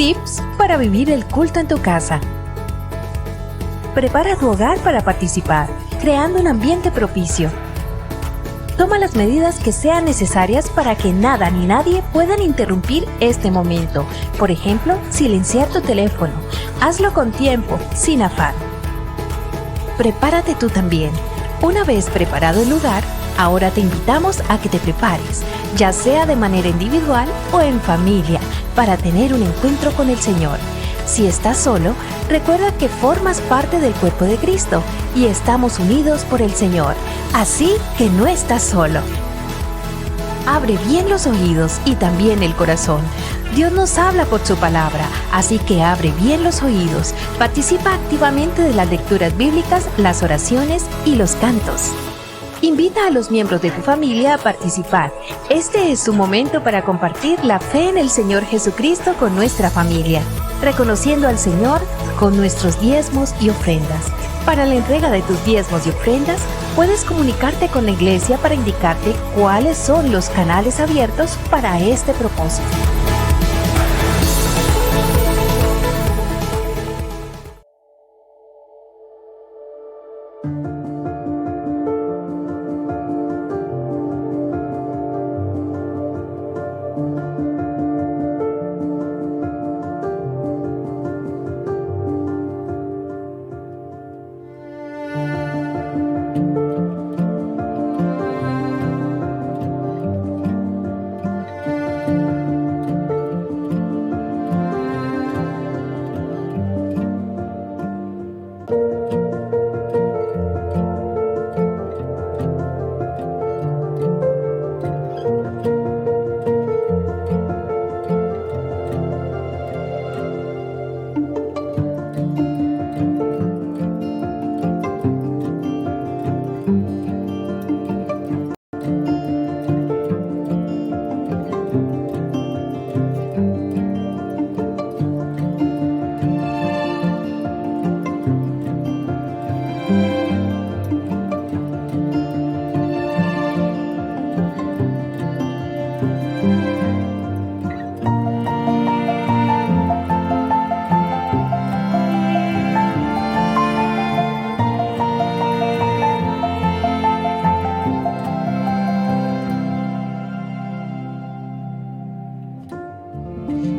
Tips para vivir el culto en tu casa. Prepara tu hogar para participar, creando un ambiente propicio. Toma las medidas que sean necesarias para que nada ni nadie puedan interrumpir este momento. Por ejemplo, silenciar tu teléfono. Hazlo con tiempo, sin afán. Prepárate tú también. Una vez preparado el lugar, ahora te invitamos a que te prepares, ya sea de manera individual o en familia, para tener un encuentro con el Señor. Si estás solo, recuerda que formas parte del cuerpo de Cristo y estamos unidos por el Señor, así que no estás solo. Abre bien los oídos y también el corazón. Dios nos habla por su palabra, así que abre bien los oídos. Participa activamente de las lecturas bíblicas, las oraciones y los cantos. Invita a los miembros de tu familia a participar. Este es su momento para compartir la fe en el Señor Jesucristo con nuestra familia, reconociendo al Señor con nuestros diezmos y ofrendas. Para la entrega de tus diezmos y ofrendas, puedes comunicarte con la iglesia para indicarte cuáles son los canales abiertos para este propósito.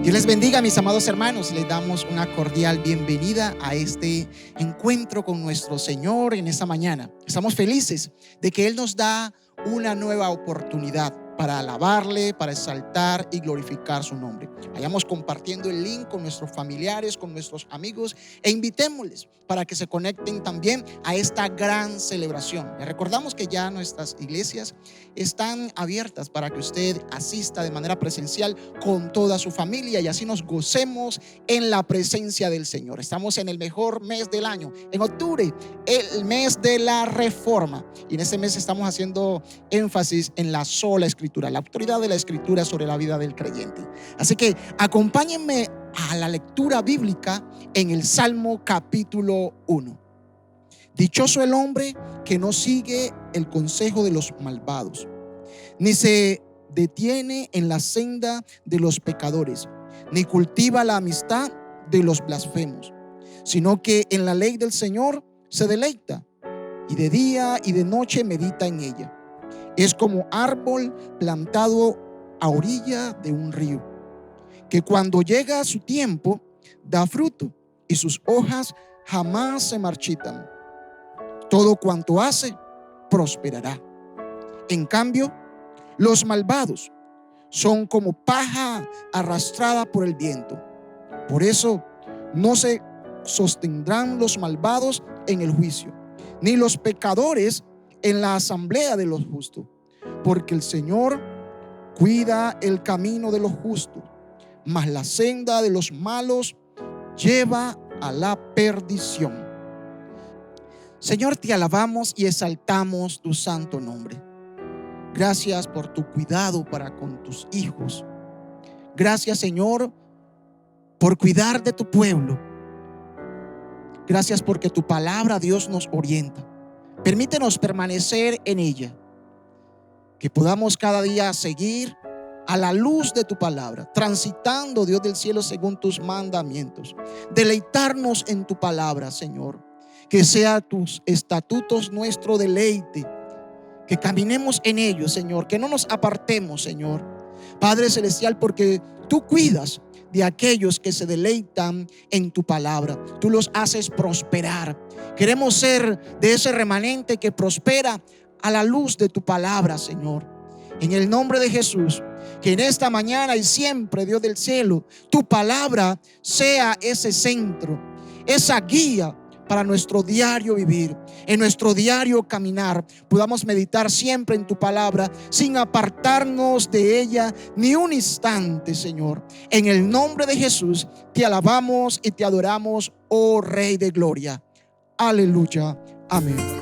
Dios les bendiga, mis amados hermanos. Les damos una cordial bienvenida a este encuentro con nuestro Señor en esta mañana. Estamos felices de que Él nos da una nueva oportunidad para alabarle, para exaltar y glorificar su nombre. Vayamos compartiendo el link con nuestros familiares, con nuestros amigos e invitémosles para que se conecten también a esta gran celebración. Les recordamos que ya nuestras iglesias están abiertas para que usted asista de manera presencial con toda su familia y así nos gocemos en la presencia del Señor. Estamos en el mejor mes del año, en octubre, el mes de la Reforma, y en este mes estamos haciendo énfasis en la sola Escritura, la autoridad de la Escritura sobre la vida del creyente. Así que acompáñenme a la lectura bíblica en el Salmo capítulo 1. Dichoso el hombre que no sigue el consejo de los malvados, ni se detiene en la senda de los pecadores, ni cultiva la amistad de los blasfemos, sino que en la ley del Señor se deleita, y de día y de noche medita en ella. Es como árbol plantado a orilla de un río, que cuando llega su tiempo da fruto, y sus hojas jamás se marchitan. Todo cuanto hace prosperará. En cambio, los malvados son como paja arrastrada por el viento. Por eso no se sostendrán los malvados en el juicio, ni los pecadores en la asamblea de los justos. Porque el Señor cuida el camino de los justos, mas la senda de los malos lleva a la perdición. Señor, te alabamos y exaltamos tu santo nombre. Gracias por tu cuidado para con tus hijos. Gracias, Señor, por cuidar de tu pueblo. Gracias porque tu palabra, Dios, nos orienta. Permítenos permanecer en ella, que podamos cada día seguir a la luz de tu palabra, transitando, Dios del cielo, según tus mandamientos. Deleitarnos en tu palabra, Señor. Que sea tus estatutos nuestro deleite. Que caminemos en ellos, Señor. Que no nos apartemos, Señor. Padre celestial, porque tú cuidas de aquellos que se deleitan en tu palabra. Tú los haces prosperar. Queremos ser de ese remanente que prospera a la luz de tu palabra, Señor. En el nombre de Jesús, que en esta mañana y siempre, Dios del cielo, tu palabra sea ese centro, esa guía para nuestro diario vivir, en nuestro diario caminar. Podamos meditar siempre en tu palabra sin apartarnos de ella ni un instante, Señor. En el nombre de Jesús te alabamos y te adoramos, oh Rey de gloria. Aleluya. Amén.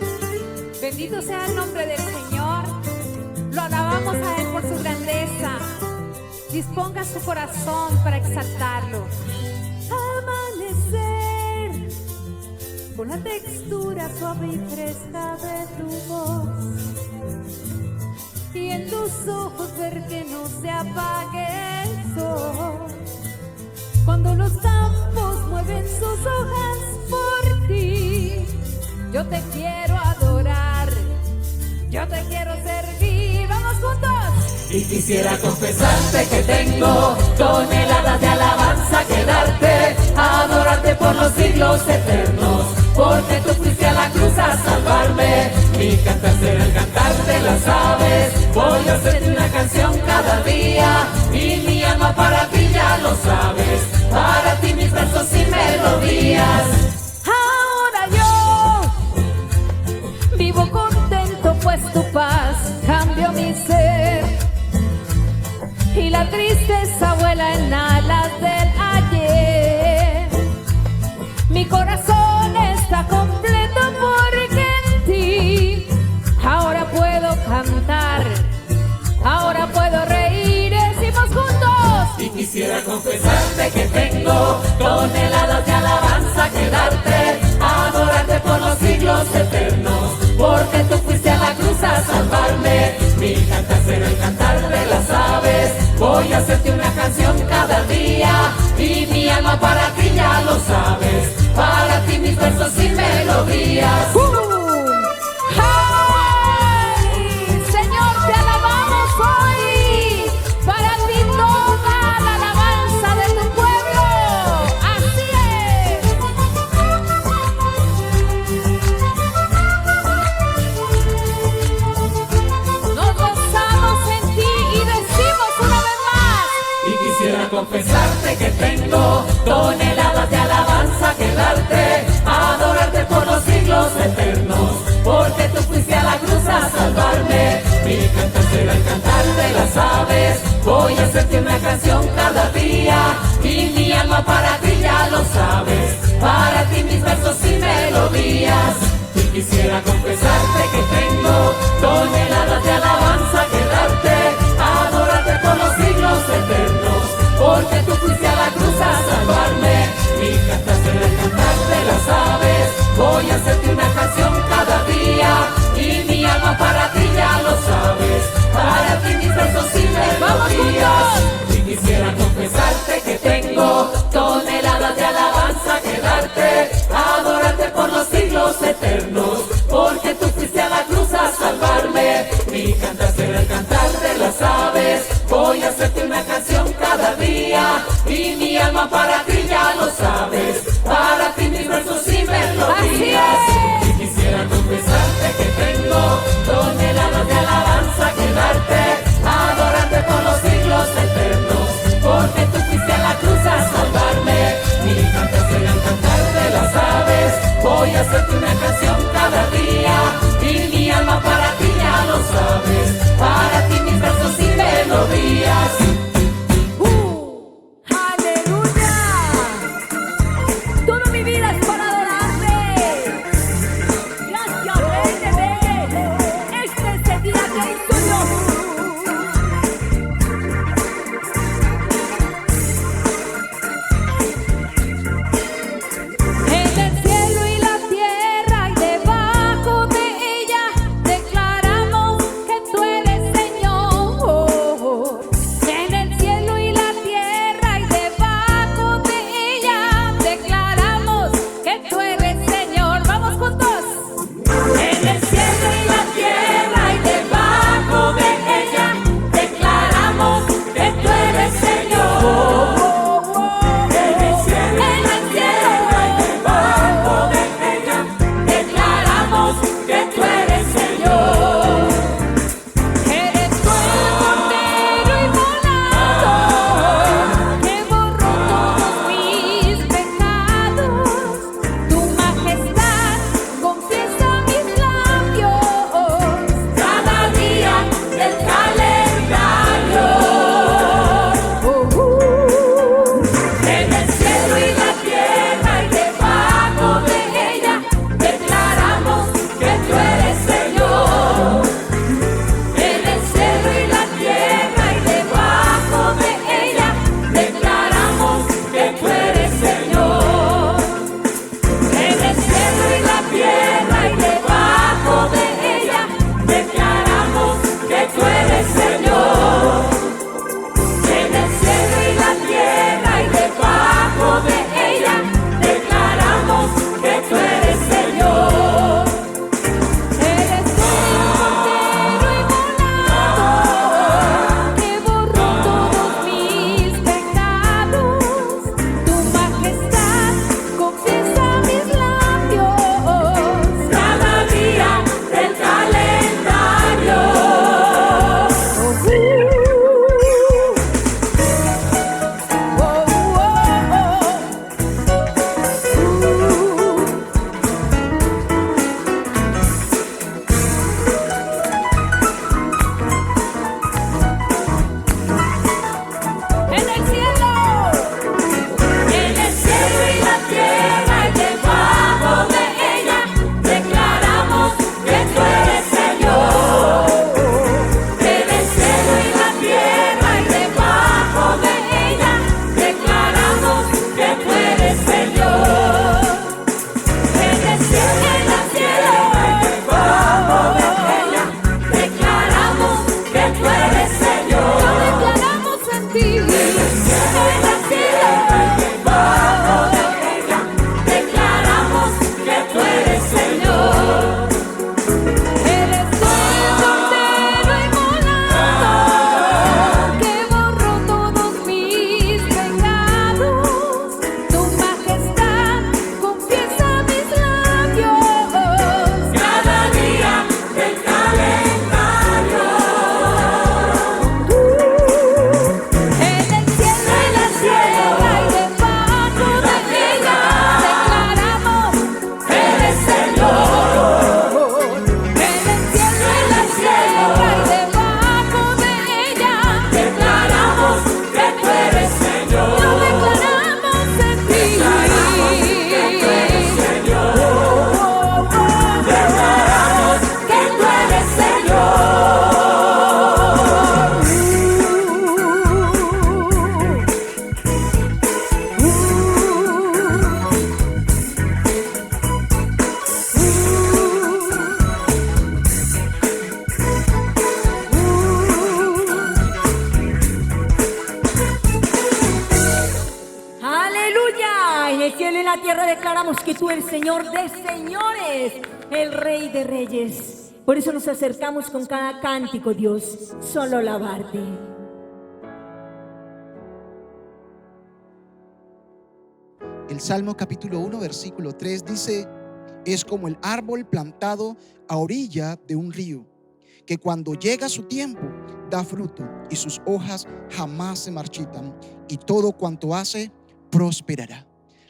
Bendito sea el nombre del Señor. Lo alabamos a Él por su grandeza. Disponga su corazón para exaltarlo. Amanecer con la textura suave y fresca de tu voz, y en tus ojos ver que no se apague el sol. Cuando los campos mueven sus hojas por ti, yo te quiero adorar, yo te quiero servir. Vamos juntos. Y quisiera confesarte que tengo toneladas de alabanza que darte, adorarte por los siglos eternos, porque tú fuiste a la cruz a salvarme. Mi cantar será el cantar de las aves. Voy a hacerte una canción cada día, y mi alma para ti ya lo sabes. Para ti mis versos y melodías. Ahora yo vivo contento, pues tu paz cambió mi ser, y la tristeza vuela en alas del ayer. Mi corazón está completo porque en ti ahora puedo cantar, ahora puedo reír. Decimos juntos. Y quisiera confesarte que tengo toneladas de alabanza que darte, adorarte por los siglos eternos, porque tú fuiste a la cruz a salvarme. Mi cantar será el cantar de las aves. Voy a hacerte una canción cada día, y mi alma para ti ya lo sabes. Para ti mis versos y melodías. ¡Ay! Señor, te alabamos hoy. Para ti toda la alabanza de tu pueblo. Así es. Nos gozamos en ti y decimos una vez más. Y quisiera confesarte que tengo toneladas de alabanza que darte, adorarte por los siglos eternos, porque tú fuiste a la cruz a salvarme. Mi cantar será el cantar de las aves. Voy a hacerte una canción cada día, y mi alma para ti ya lo sabes. Para ti mis versos y melodías. Y quisiera confesarte que tengo toneladas de alabanza que darte, adorarte por los siglos eternos, porque tú fuiste a la cruz a salvarme. Mi cantar será el cantar de las aves. Voy a hacerte una canción cada día, y mi alma para ti ya lo sabes. Para ti mis versos y melodías. Y quisiera confesarte que tengo toneladas de alabanza que darte, adorarte por los siglos eternos, porque tú fuiste a la cruz a salvarme. Mi cantar será el cantar de las aves. Voy a hacerte una canción cada día, y mi alma para ti ya lo sabes. Para ti mis versos y melodías. Y quisiera confesarte que tengo toneladas de alabanza que darte, adorarte por los siglos eternos, porque tú fuiste a la cruz a salvarme. Mi cantar será el cantar de las aves. Voy a hacerte una canción cada día, y mi alma para ti ya lo sabes. Para ti mis versos y melodías. ¡Aleluya! Toda mi vida es para adorarte. Gracias, Rey de Reyes. Este es el día que hizo Dios. En el cielo y la tierra tierra declaramos que tú eres Señor de señores, el Rey de reyes. Por eso nos acercamos con cada cántico, Dios, solo alabarte. El Salmo capítulo 1 versículo 3 dice: es como el árbol plantado a orilla de un río, que cuando llega su tiempo da fruto y sus hojas jamás se marchitan, y todo cuanto hace prosperará.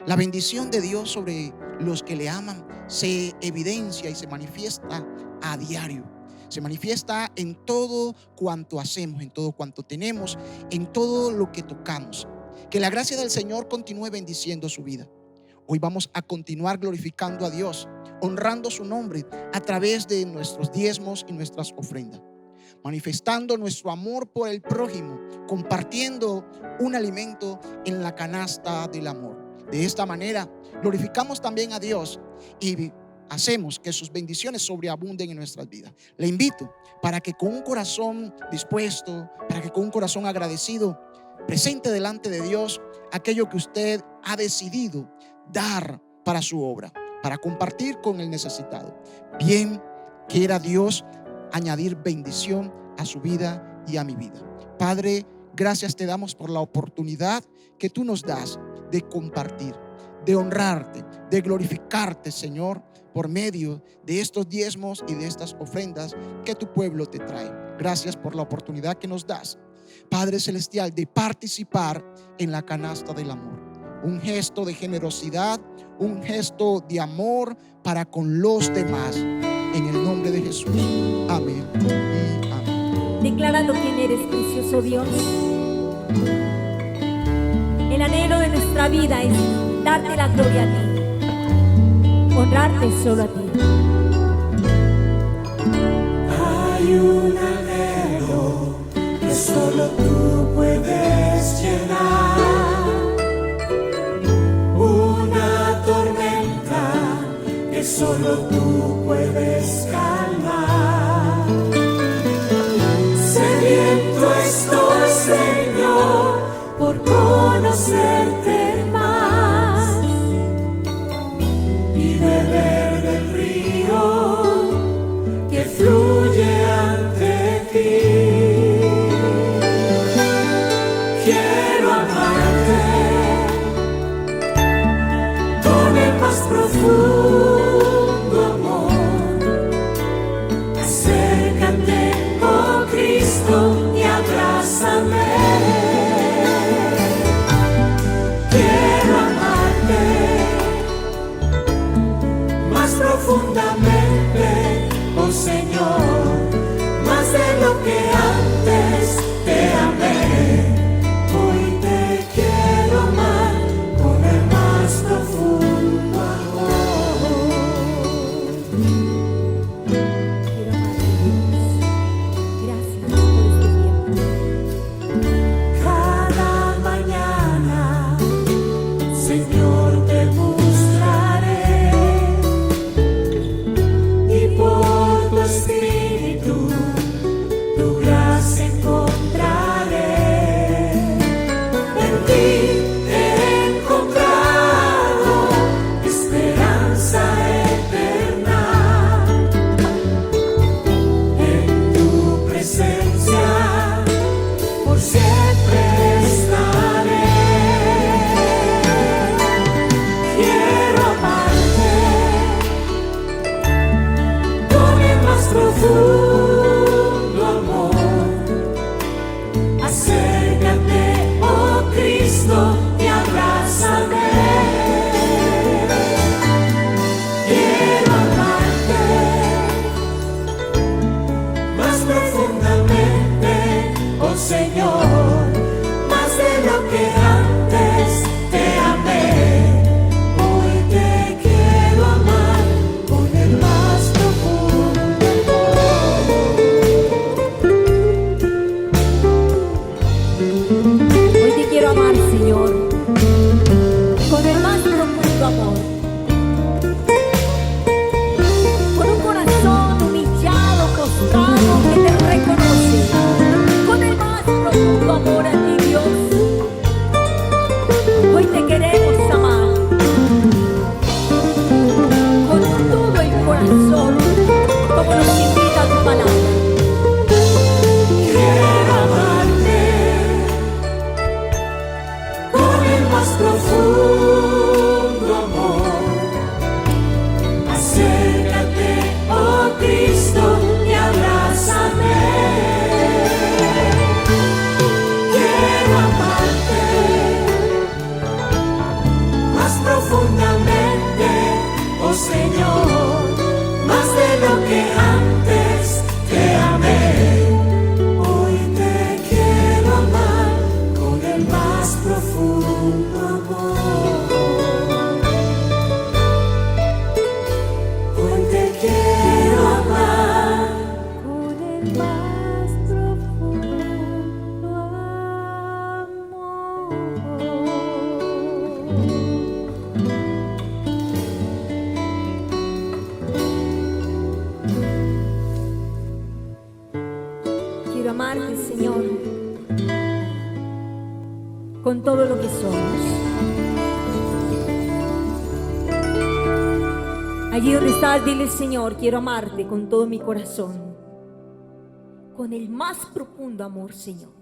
La bendición de Dios sobre los que le aman se evidencia y se manifiesta a diario. Se manifiesta en todo cuanto hacemos, en todo cuanto tenemos, en todo lo que tocamos. Que la gracia del Señor continúe bendiciendo su vida. Hoy vamos a continuar glorificando a Dios, honrando su nombre a través de nuestros diezmos y nuestras ofrendas, manifestando nuestro amor por el prójimo, compartiendo un alimento en la canasta del amor. De esta manera glorificamos también a Dios y hacemos que sus bendiciones sobreabunden en nuestras vidas. Le invito para que con un corazón dispuesto, para que con un corazón agradecido, presente delante de Dios aquello que usted ha decidido dar para su obra, para compartir con el necesitado. Bien quiera Dios añadir bendición a su vida y a mi vida. Padre, gracias te damos por la oportunidad que tú nos das de compartir, de honrarte, de glorificarte, Señor, por medio de estos diezmos y de estas ofrendas que tu pueblo te trae. Gracias por la oportunidad que nos das, Padre Celestial, de participar en la canasta del amor. Un gesto de generosidad, un gesto de amor para con los demás. En el nombre de Jesús. Amén y amén. Declarando quién eres, precioso Dios. El anhelo de nuestra vida es darte la gloria a ti, honrarte solo a ti. Hay un anhelo que solo tú puedes llenar, una tormenta que solo tú puedes calmar. Sediento estoy, Señor, por conocerte más y beber del río que fluye ante ti. Quiero amarte con el más profundo amor. Acércate, oh Cristo, y abrázame. Quiero amarte más profundamente, oh Señor, más de lo que antes te amé. Hoy te quiero amar con el más profundo amor. Quiero amarte, Dios. Gracias por este tiempo. Quiero amarte, Señor, con todo lo que somos. Allí donde estás, dile: Señor, quiero amarte con todo mi corazón, con el más profundo amor, Señor.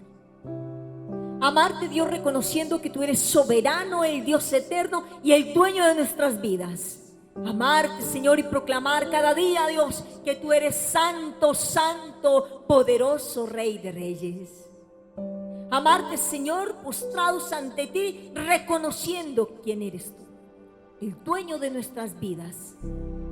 Amarte, Dios, reconociendo que tú eres soberano, el Dios eterno y el dueño de nuestras vidas. Amarte, Señor, y proclamar cada día, Dios, que tú eres santo, santo, poderoso Rey de Reyes. Amarte, Señor, postrados ante ti, reconociendo quién eres tú, el dueño de nuestras vidas,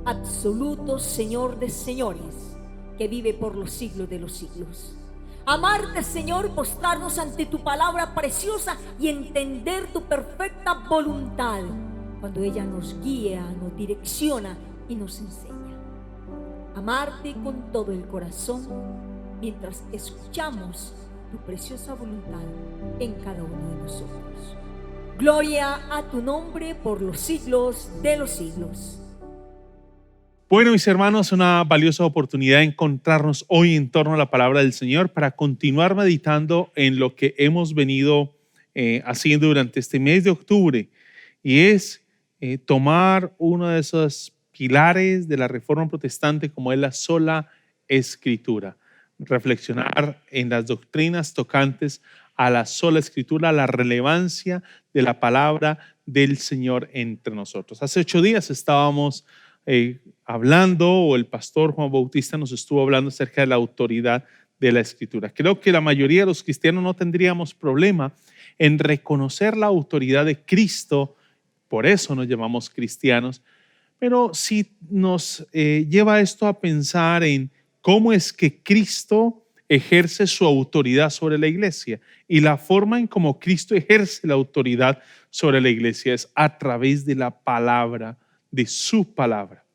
absoluto Señor de señores, que vive por los siglos de los siglos. Amarte, Señor, postrarnos ante tu palabra preciosa y entender tu perfecta voluntad cuando ella nos guía, nos direcciona y nos enseña. Amarte con todo el corazón mientras escuchamos tu preciosa voluntad en cada uno de nosotros. Gloria a tu nombre por los siglos de los siglos. Bueno, mis hermanos, una valiosa oportunidad de encontrarnos hoy en torno a la palabra del Señor para continuar meditando en lo que hemos venido haciendo durante este mes de octubre, y es tomar uno de esos pilares de la Reforma Protestante como es la sola Escritura, reflexionar en las doctrinas tocantes a la sola Escritura, la relevancia de la palabra del Señor entre nosotros. Hace 8 días estábamos hablando, o el pastor Juan Bautista nos estuvo hablando acerca de la autoridad de la Escritura. Creo que la mayoría de los cristianos no tendríamos problema en reconocer la autoridad de Cristo, por eso nos llamamos cristianos, pero si nos lleva esto a pensar en cómo es que Cristo ejerce su autoridad sobre la iglesia, y la forma en cómo Cristo ejerce la autoridad sobre la iglesia es a través de la palabra, de su palabra.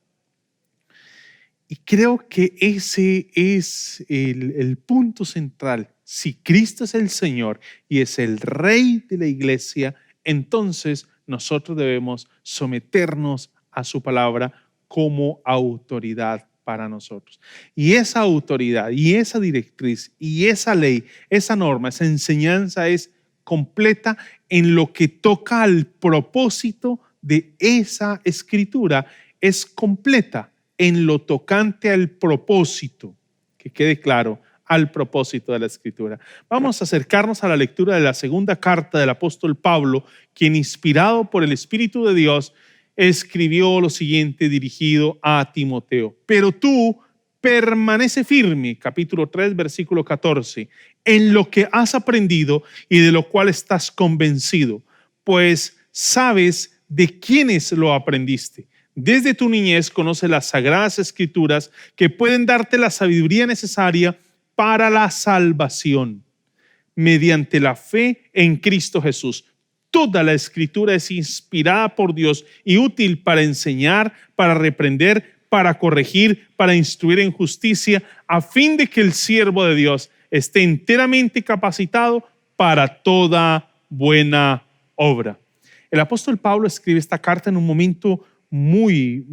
Y creo que ese es el punto central. Si Cristo es el Señor y es el Rey de la iglesia, entonces nosotros debemos someternos a su palabra como autoridad para nosotros. Y esa autoridad y esa directriz y esa ley, esa norma, esa enseñanza es completa en lo que toca al propósito de esa escritura, es completa en lo tocante al propósito, que quede claro, al propósito de la escritura. Vamos a acercarnos a la lectura de la segunda carta del apóstol Pablo, quien, inspirado por el Espíritu de Dios, escribió lo siguiente dirigido a Timoteo: pero tú permanece firme, capítulo 3, versículo 14, en lo que has aprendido y de lo cual estás convencido, pues sabes de quiénes lo aprendiste. Desde tu niñez conoces las sagradas escrituras que pueden darte la sabiduría necesaria para la salvación mediante la fe en Cristo Jesús. Toda la escritura es inspirada por Dios y útil para enseñar, para reprender, para corregir, para instruir en justicia, a fin de que el siervo de Dios esté enteramente capacitado para toda buena obra. El apóstol Pablo escribe esta carta en un momento muy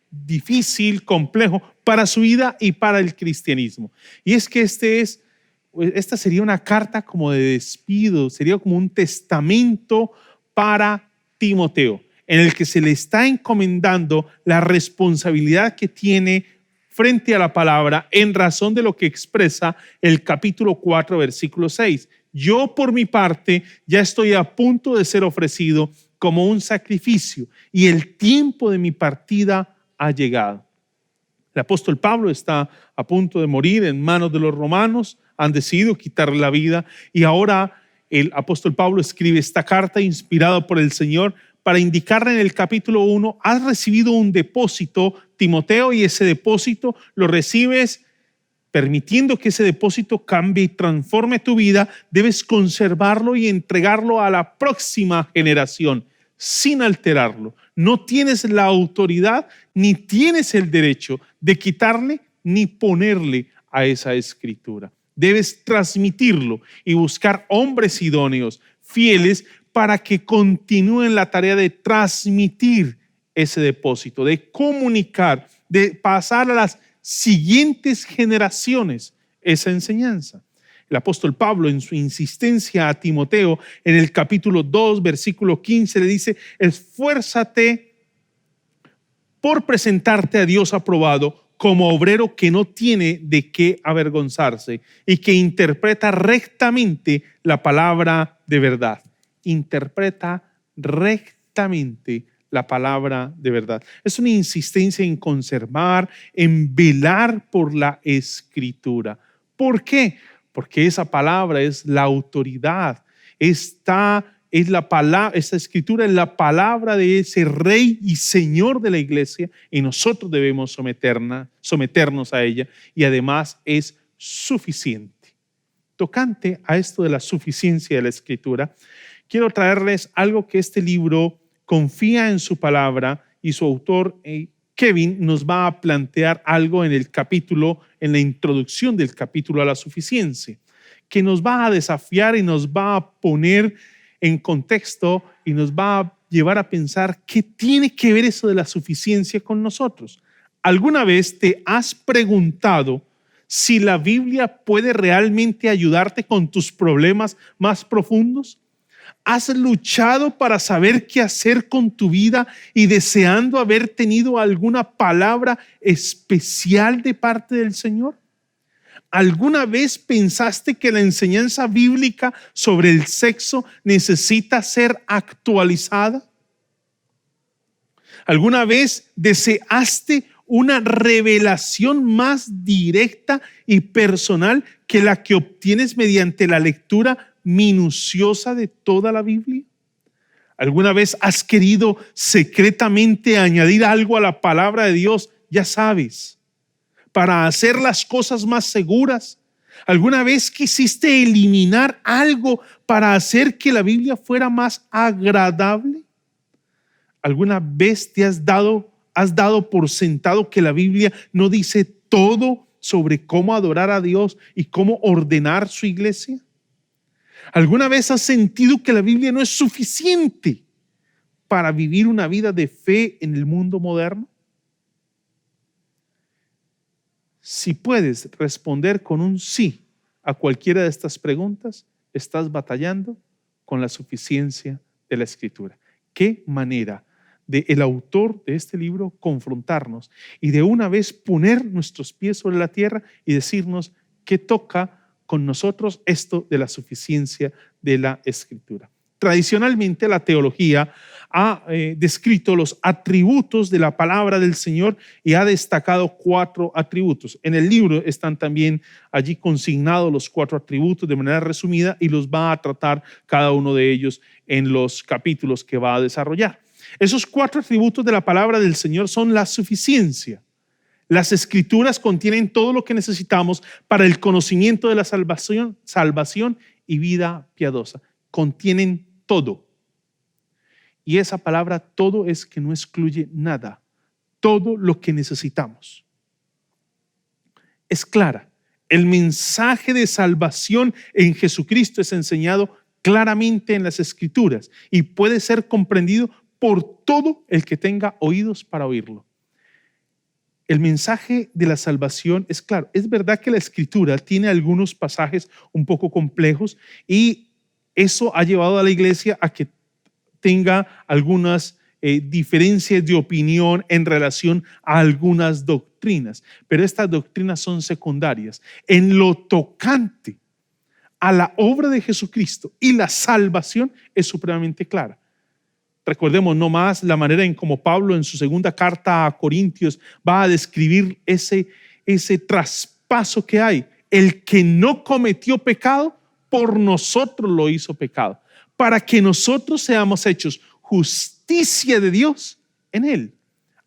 difícil, complejo para su vida y para el cristianismo. Y es que esta sería una carta como de despido, sería como un testamento para Timoteo, en el que se le está encomendando la responsabilidad que tiene frente a la palabra en razón de lo que expresa el capítulo 4, versículo 6. Yo, por mi parte, ya estoy a punto de ser ofrecido como un sacrificio y el tiempo de mi partida ha llegado. El apóstol Pablo está a punto de morir en manos de los romanos, han decidido quitarle la vida, y ahora el apóstol Pablo escribe esta carta inspirada por el Señor para indicarle en el capítulo 1: has recibido un depósito, Timoteo, y ese depósito lo recibes permitiendo que ese depósito cambie y transforme tu vida. Debes conservarlo y entregarlo a la próxima generación sin alterarlo. No tienes la autoridad ni tienes el derecho de quitarle ni ponerle a esa escritura. Debes transmitirlo y buscar hombres idóneos, fieles, para que continúen la tarea de transmitir ese depósito, de comunicar, de pasar a las siguientes generaciones esa enseñanza. El apóstol Pablo, en su insistencia a Timoteo, en el capítulo 2, versículo 15, le dice: esfuérzate por presentarte a Dios aprobado como obrero que no tiene de qué avergonzarse y que interpreta rectamente la palabra de verdad. Interpreta rectamente la palabra de verdad. Es una insistencia en conservar, en velar por la Escritura. ¿Por qué? Porque esa palabra es la autoridad. Esta Escritura es la palabra de ese Rey y Señor de la iglesia, y nosotros debemos someternos a ella, y además es suficiente. Tocante a esto de la suficiencia de la Escritura, quiero traerles algo que este libro confía en su palabra, y su autor Kevin nos va a plantear algo en la introducción del capítulo a la suficiencia, que nos va a desafiar y nos va a poner en contexto y nos va a llevar a pensar qué tiene que ver eso de la suficiencia con nosotros. ¿Alguna vez te has preguntado si la Biblia puede realmente ayudarte con tus problemas más profundos? ¿Has luchado para saber qué hacer con tu vida y deseando haber tenido alguna palabra especial de parte del Señor? ¿Alguna vez pensaste que la enseñanza bíblica sobre el sexo necesita ser actualizada? ¿Alguna vez deseaste una revelación más directa y personal que la que obtienes mediante la lectura minuciosa de toda la Biblia? ¿Alguna vez has querido secretamente añadir algo a la palabra de Dios? Ya sabes, para hacer las cosas más seguras. ¿Alguna vez quisiste eliminar algo para hacer que la Biblia fuera más agradable? ¿Alguna vez te has dado por sentado que la Biblia no dice todo sobre cómo adorar a Dios y cómo ordenar su iglesia? ¿Alguna vez has sentido que la Biblia no es suficiente para vivir una vida de fe en el mundo moderno? Si puedes responder con un sí a cualquiera de estas preguntas, estás batallando con la suficiencia de la Escritura. ¿Qué manera de el autor de este libro confrontarnos y de una vez poner nuestros pies sobre la tierra y decirnos que toca con nosotros esto de la suficiencia de la Escritura? Tradicionalmente la teología ha descrito los atributos de la palabra del Señor y ha destacado 4 atributos. En el libro están también allí consignados los 4 atributos de manera resumida, y los va a tratar cada uno de ellos en los capítulos que va a desarrollar. Esos 4 atributos de la palabra del Señor son la suficiencia. Las Escrituras contienen todo lo que necesitamos para el conocimiento de la salvación y vida piadosa. Contienen todo. Y esa palabra todo es que no excluye nada. Todo lo que necesitamos. Es clara. El mensaje de salvación en Jesucristo es enseñado claramente en las Escrituras y puede ser comprendido por todo el que tenga oídos para oírlo. El mensaje de la salvación es claro. Es verdad que la Escritura tiene algunos pasajes un poco complejos, y eso ha llevado a la iglesia a que tenga algunas diferencias de opinión en relación a algunas doctrinas, pero estas doctrinas son secundarias. En lo tocante a la obra de Jesucristo y la salvación es supremamente clara. Recordemos nomás la manera en como Pablo en su segunda carta a Corintios va a describir ese traspaso que hay. El que no cometió pecado, por nosotros lo hizo pecado, para que nosotros seamos hechos justicia de Dios en él.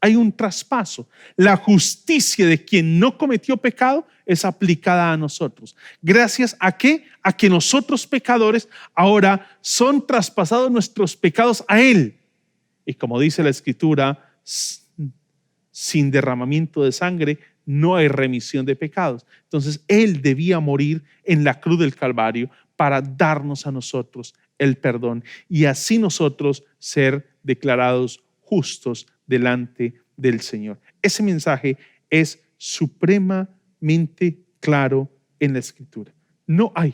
Hay un traspaso. La justicia de quien no cometió pecado es aplicada a nosotros. ¿Gracias a qué? A que nosotros pecadores ahora son traspasados nuestros pecados a él. Y como dice la Escritura, sin derramamiento de sangre no hay remisión de pecados. Entonces él debía morir en la cruz del Calvario para darnos a nosotros el perdón y así nosotros ser declarados justos delante del Señor. Ese mensaje es supremamente claro en la Escritura. No hay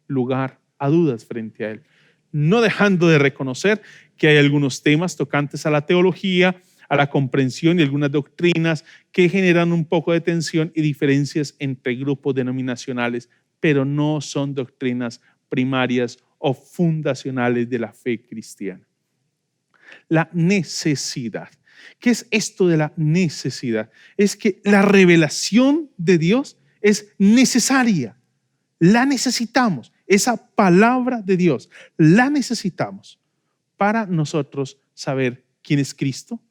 lugar a dudas frente a él. No dejando de reconocer que hay algunos temas tocantes a la teología, a la comprensión y algunas doctrinas que generan un poco de tensión y diferencias entre grupos denominacionales, pero no son doctrinas primarias o fundacionales de la fe cristiana. La necesidad. ¿Qué es esto de la necesidad? Es que la revelación de Dios es necesaria. La necesitamos. Esa palabra de Dios la necesitamos para nosotros saber quién es Cristo,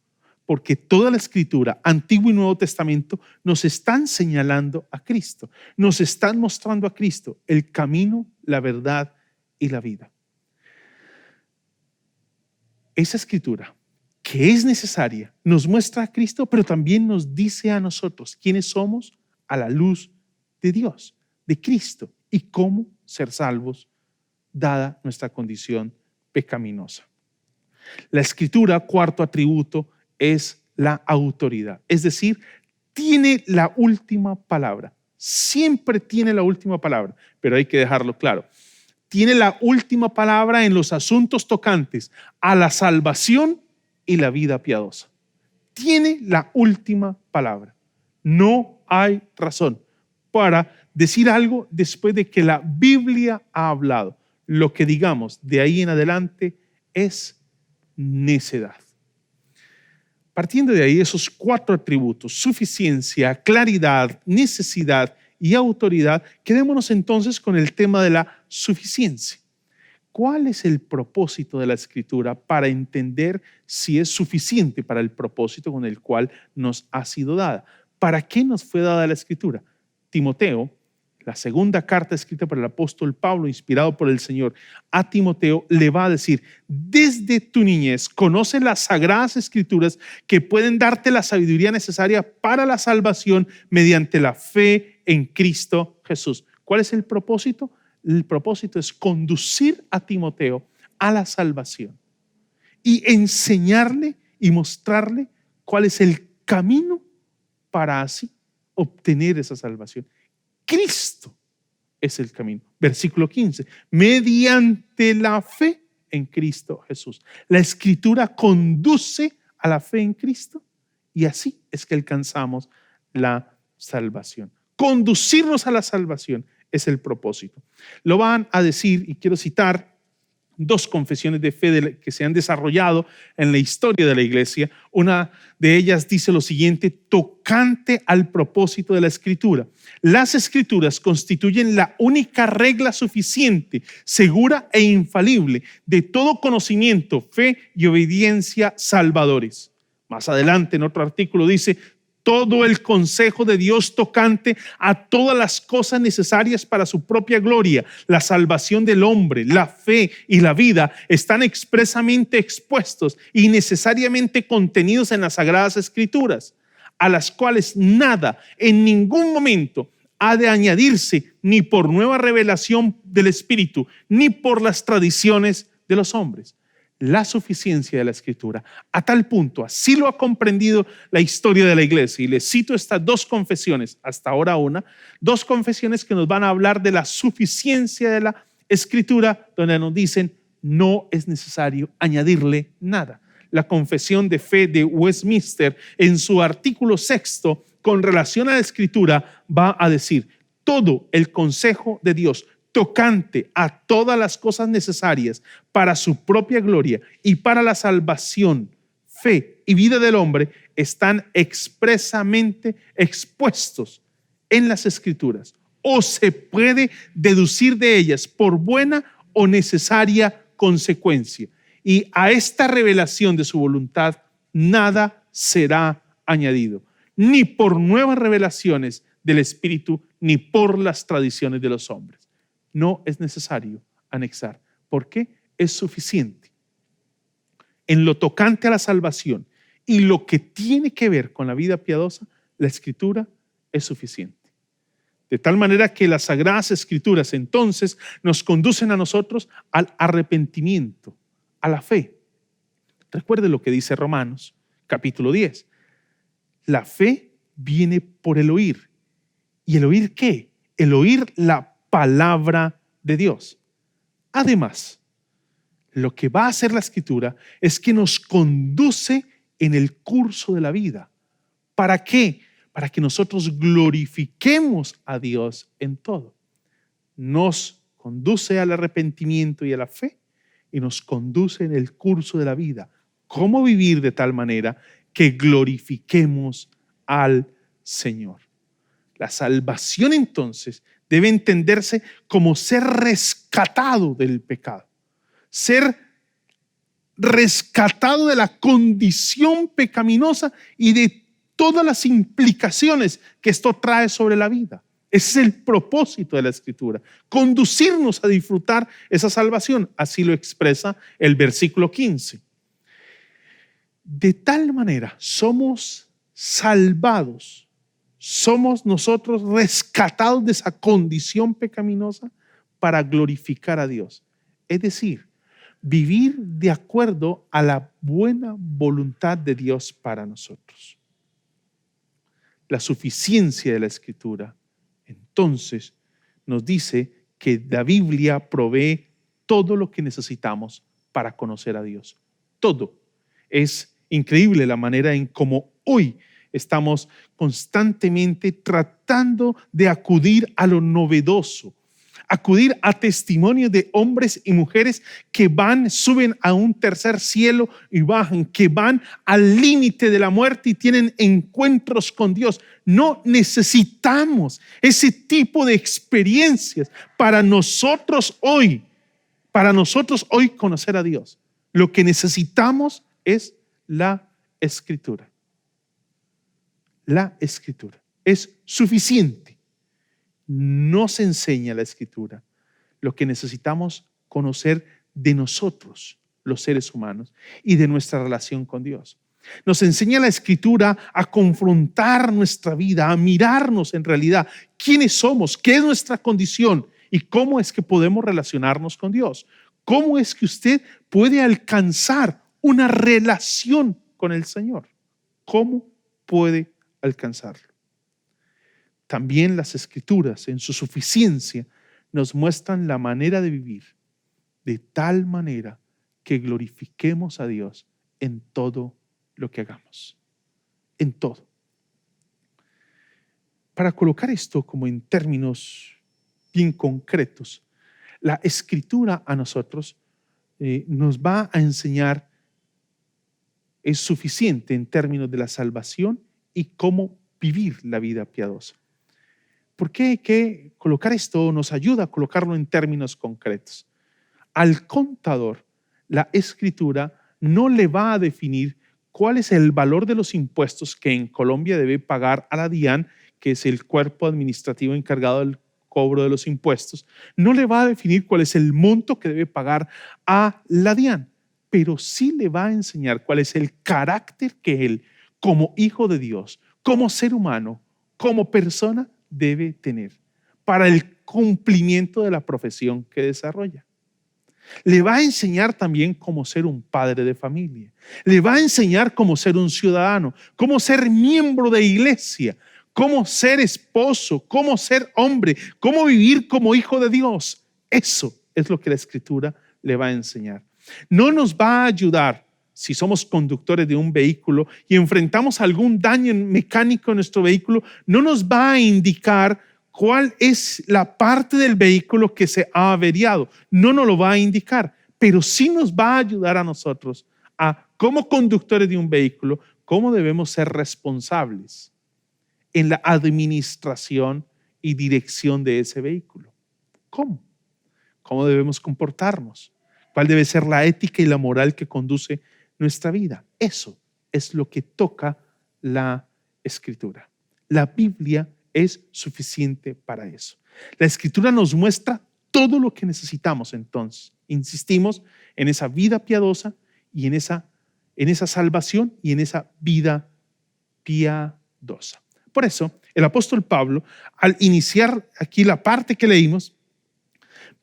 porque toda la Escritura, Antiguo y Nuevo Testamento, nos están señalando a Cristo, nos están mostrando a Cristo, el camino, la verdad y la vida. Esa Escritura, que es necesaria, nos muestra a Cristo, pero también nos dice a nosotros quiénes somos a la luz de Dios, de Cristo, y cómo ser salvos, dada nuestra condición pecaminosa. La Escritura, cuarto atributo, es la autoridad, es decir, tiene la última palabra, siempre tiene la última palabra, pero hay que dejarlo claro. Tiene la última palabra en los asuntos tocantes a la salvación y la vida piadosa. Tiene la última palabra. No hay razón para decir algo después de que la Biblia ha hablado. Lo que digamos de ahí en adelante es necedad. Partiendo de ahí, esos cuatro atributos, suficiencia, claridad, necesidad y autoridad, quedémonos entonces con el tema de la suficiencia. ¿Cuál es el propósito de la Escritura para entender si es suficiente para el propósito con el cual nos ha sido dada? ¿Para qué nos fue dada la Escritura? Timoteo, la segunda carta escrita por el apóstol Pablo, inspirado por el Señor, a Timoteo le va a decir: desde tu niñez conoce las sagradas Escrituras que pueden darte la sabiduría necesaria para la salvación mediante la fe en Cristo Jesús. ¿Cuál es el propósito? El propósito es conducir a Timoteo a la salvación y enseñarle y mostrarle cuál es el camino para así obtener esa salvación. Cristo es el camino. Versículo 15. Mediante la fe en Cristo Jesús. La Escritura conduce a la fe en Cristo y así es que alcanzamos la salvación. Conducirnos a la salvación es el propósito. Lo van a decir, y quiero citar dos confesiones de fe que se han desarrollado en la historia de la iglesia. Una de ellas dice lo siguiente, tocante al propósito de la Escritura: las Escrituras constituyen la única regla suficiente, segura e infalible de todo conocimiento, fe y obediencia salvadores. Más adelante en otro artículo dice: todo el consejo de Dios tocante a todas las cosas necesarias para su propia gloria, la salvación del hombre, la fe y la vida, están expresamente expuestos y necesariamente contenidos en las Sagradas Escrituras, a las cuales nada en ningún momento ha de añadirse ni por nueva revelación del Espíritu, ni por las tradiciones de los hombres. La suficiencia de la Escritura, a tal punto, así lo ha comprendido la historia de la iglesia. Y les cito estas dos confesiones, hasta ahora dos confesiones que nos van a hablar de la suficiencia de la Escritura, donde nos dicen no es necesario añadirle nada. La confesión de fe de Westminster, en su artículo 6, con relación a la Escritura, va a decir: todo el consejo de Dios tocante a todas las cosas necesarias para su propia gloria y para la salvación, fe y vida del hombre están expresamente expuestos en las Escrituras, o se puede deducir de ellas por buena o necesaria consecuencia. Y a esta revelación de su voluntad nada será añadido, ni por nuevas revelaciones del Espíritu, ni por las tradiciones de los hombres. No es necesario anexar. ¿Por qué? Es suficiente. En lo tocante a la salvación y lo que tiene que ver con la vida piadosa, la Escritura es suficiente. De tal manera que las Sagradas Escrituras entonces nos conducen a nosotros al arrepentimiento, a la fe. Recuerde lo que dice Romanos, capítulo 10. La fe viene por el oír. ¿Y el oír qué? El oír la palabra de Dios. Además, lo que va a hacer la Escritura es que nos conduce en el curso de la vida. ¿Para qué? Para que nosotros glorifiquemos a Dios en todo. Nos conduce al arrepentimiento y a la fe y nos conduce en el curso de la vida. ¿Cómo vivir de tal manera que glorifiquemos al Señor? La salvación entonces debe entenderse como ser rescatado del pecado, ser rescatado de la condición pecaminosa y de todas las implicaciones que esto trae sobre la vida. Ese es el propósito de la Escritura, conducirnos a disfrutar esa salvación. Así lo expresa el versículo 15. De tal manera somos salvados, somos nosotros rescatados de esa condición pecaminosa para glorificar a Dios. Es decir, vivir de acuerdo a la buena voluntad de Dios para nosotros. La suficiencia de la Escritura entonces nos dice que la Biblia provee todo lo que necesitamos para conocer a Dios. Todo. Es increíble la manera en cómo hoy estamos constantemente tratando de acudir a lo novedoso, acudir a testimonios de hombres y mujeres que suben a un tercer cielo y bajan, que van al límite de la muerte y tienen encuentros con Dios. No necesitamos ese tipo de experiencias para nosotros hoy conocer a Dios. Lo que necesitamos es la Escritura. La Escritura es suficiente. Nos enseña la Escritura lo que necesitamos conocer de nosotros, los seres humanos, y de nuestra relación con Dios. Nos enseña la Escritura a confrontar nuestra vida, a mirarnos en realidad quiénes somos, qué es nuestra condición y cómo es que podemos relacionarnos con Dios. ¿Cómo es que usted puede alcanzar una relación con el Señor? ¿Cómo puede alcanzarlo? También las Escrituras, en su suficiencia, nos muestran la manera de vivir de tal manera que glorifiquemos a Dios en todo lo que hagamos. En todo. Para colocar esto como en términos bien concretos, la Escritura a nosotros nos va a enseñar, es suficiente en términos de la salvación y cómo vivir la vida piadosa. ¿Por qué? Que colocar esto nos ayuda a colocarlo en términos concretos. Al contador, la Escritura no le va a definir cuál es el valor de los impuestos que en Colombia debe pagar a la DIAN, que es el cuerpo administrativo encargado del cobro de los impuestos. No le va a definir cuál es el monto que debe pagar a la DIAN, pero sí le va a enseñar cuál es el carácter que él, como hijo de Dios, como ser humano, como persona, debe tener para el cumplimiento de la profesión que desarrolla. Le va a enseñar también cómo ser un padre de familia. Le va a enseñar cómo ser un ciudadano, cómo ser miembro de iglesia, cómo ser esposo, cómo ser hombre, cómo vivir como hijo de Dios. Eso es lo que la Escritura le va a enseñar. No nos va a ayudar si somos conductores de un vehículo y enfrentamos algún daño mecánico en nuestro vehículo. No nos va a indicar cuál es la parte del vehículo que se ha averiado. No nos lo va a indicar, pero sí nos va a ayudar a nosotros como conductores de un vehículo, cómo debemos ser responsables en la administración y dirección de ese vehículo. ¿Cómo? ¿Cómo debemos comportarnos? ¿Cuál debe ser la ética y la moral que conduce nuestra vida? Eso es lo que toca la Escritura. La Biblia es suficiente para eso. La Escritura nos muestra todo lo que necesitamos entonces. Insistimos en esa vida piadosa y en esa salvación y en esa vida piadosa. Por eso, el apóstol Pablo, al iniciar aquí la parte que leímos,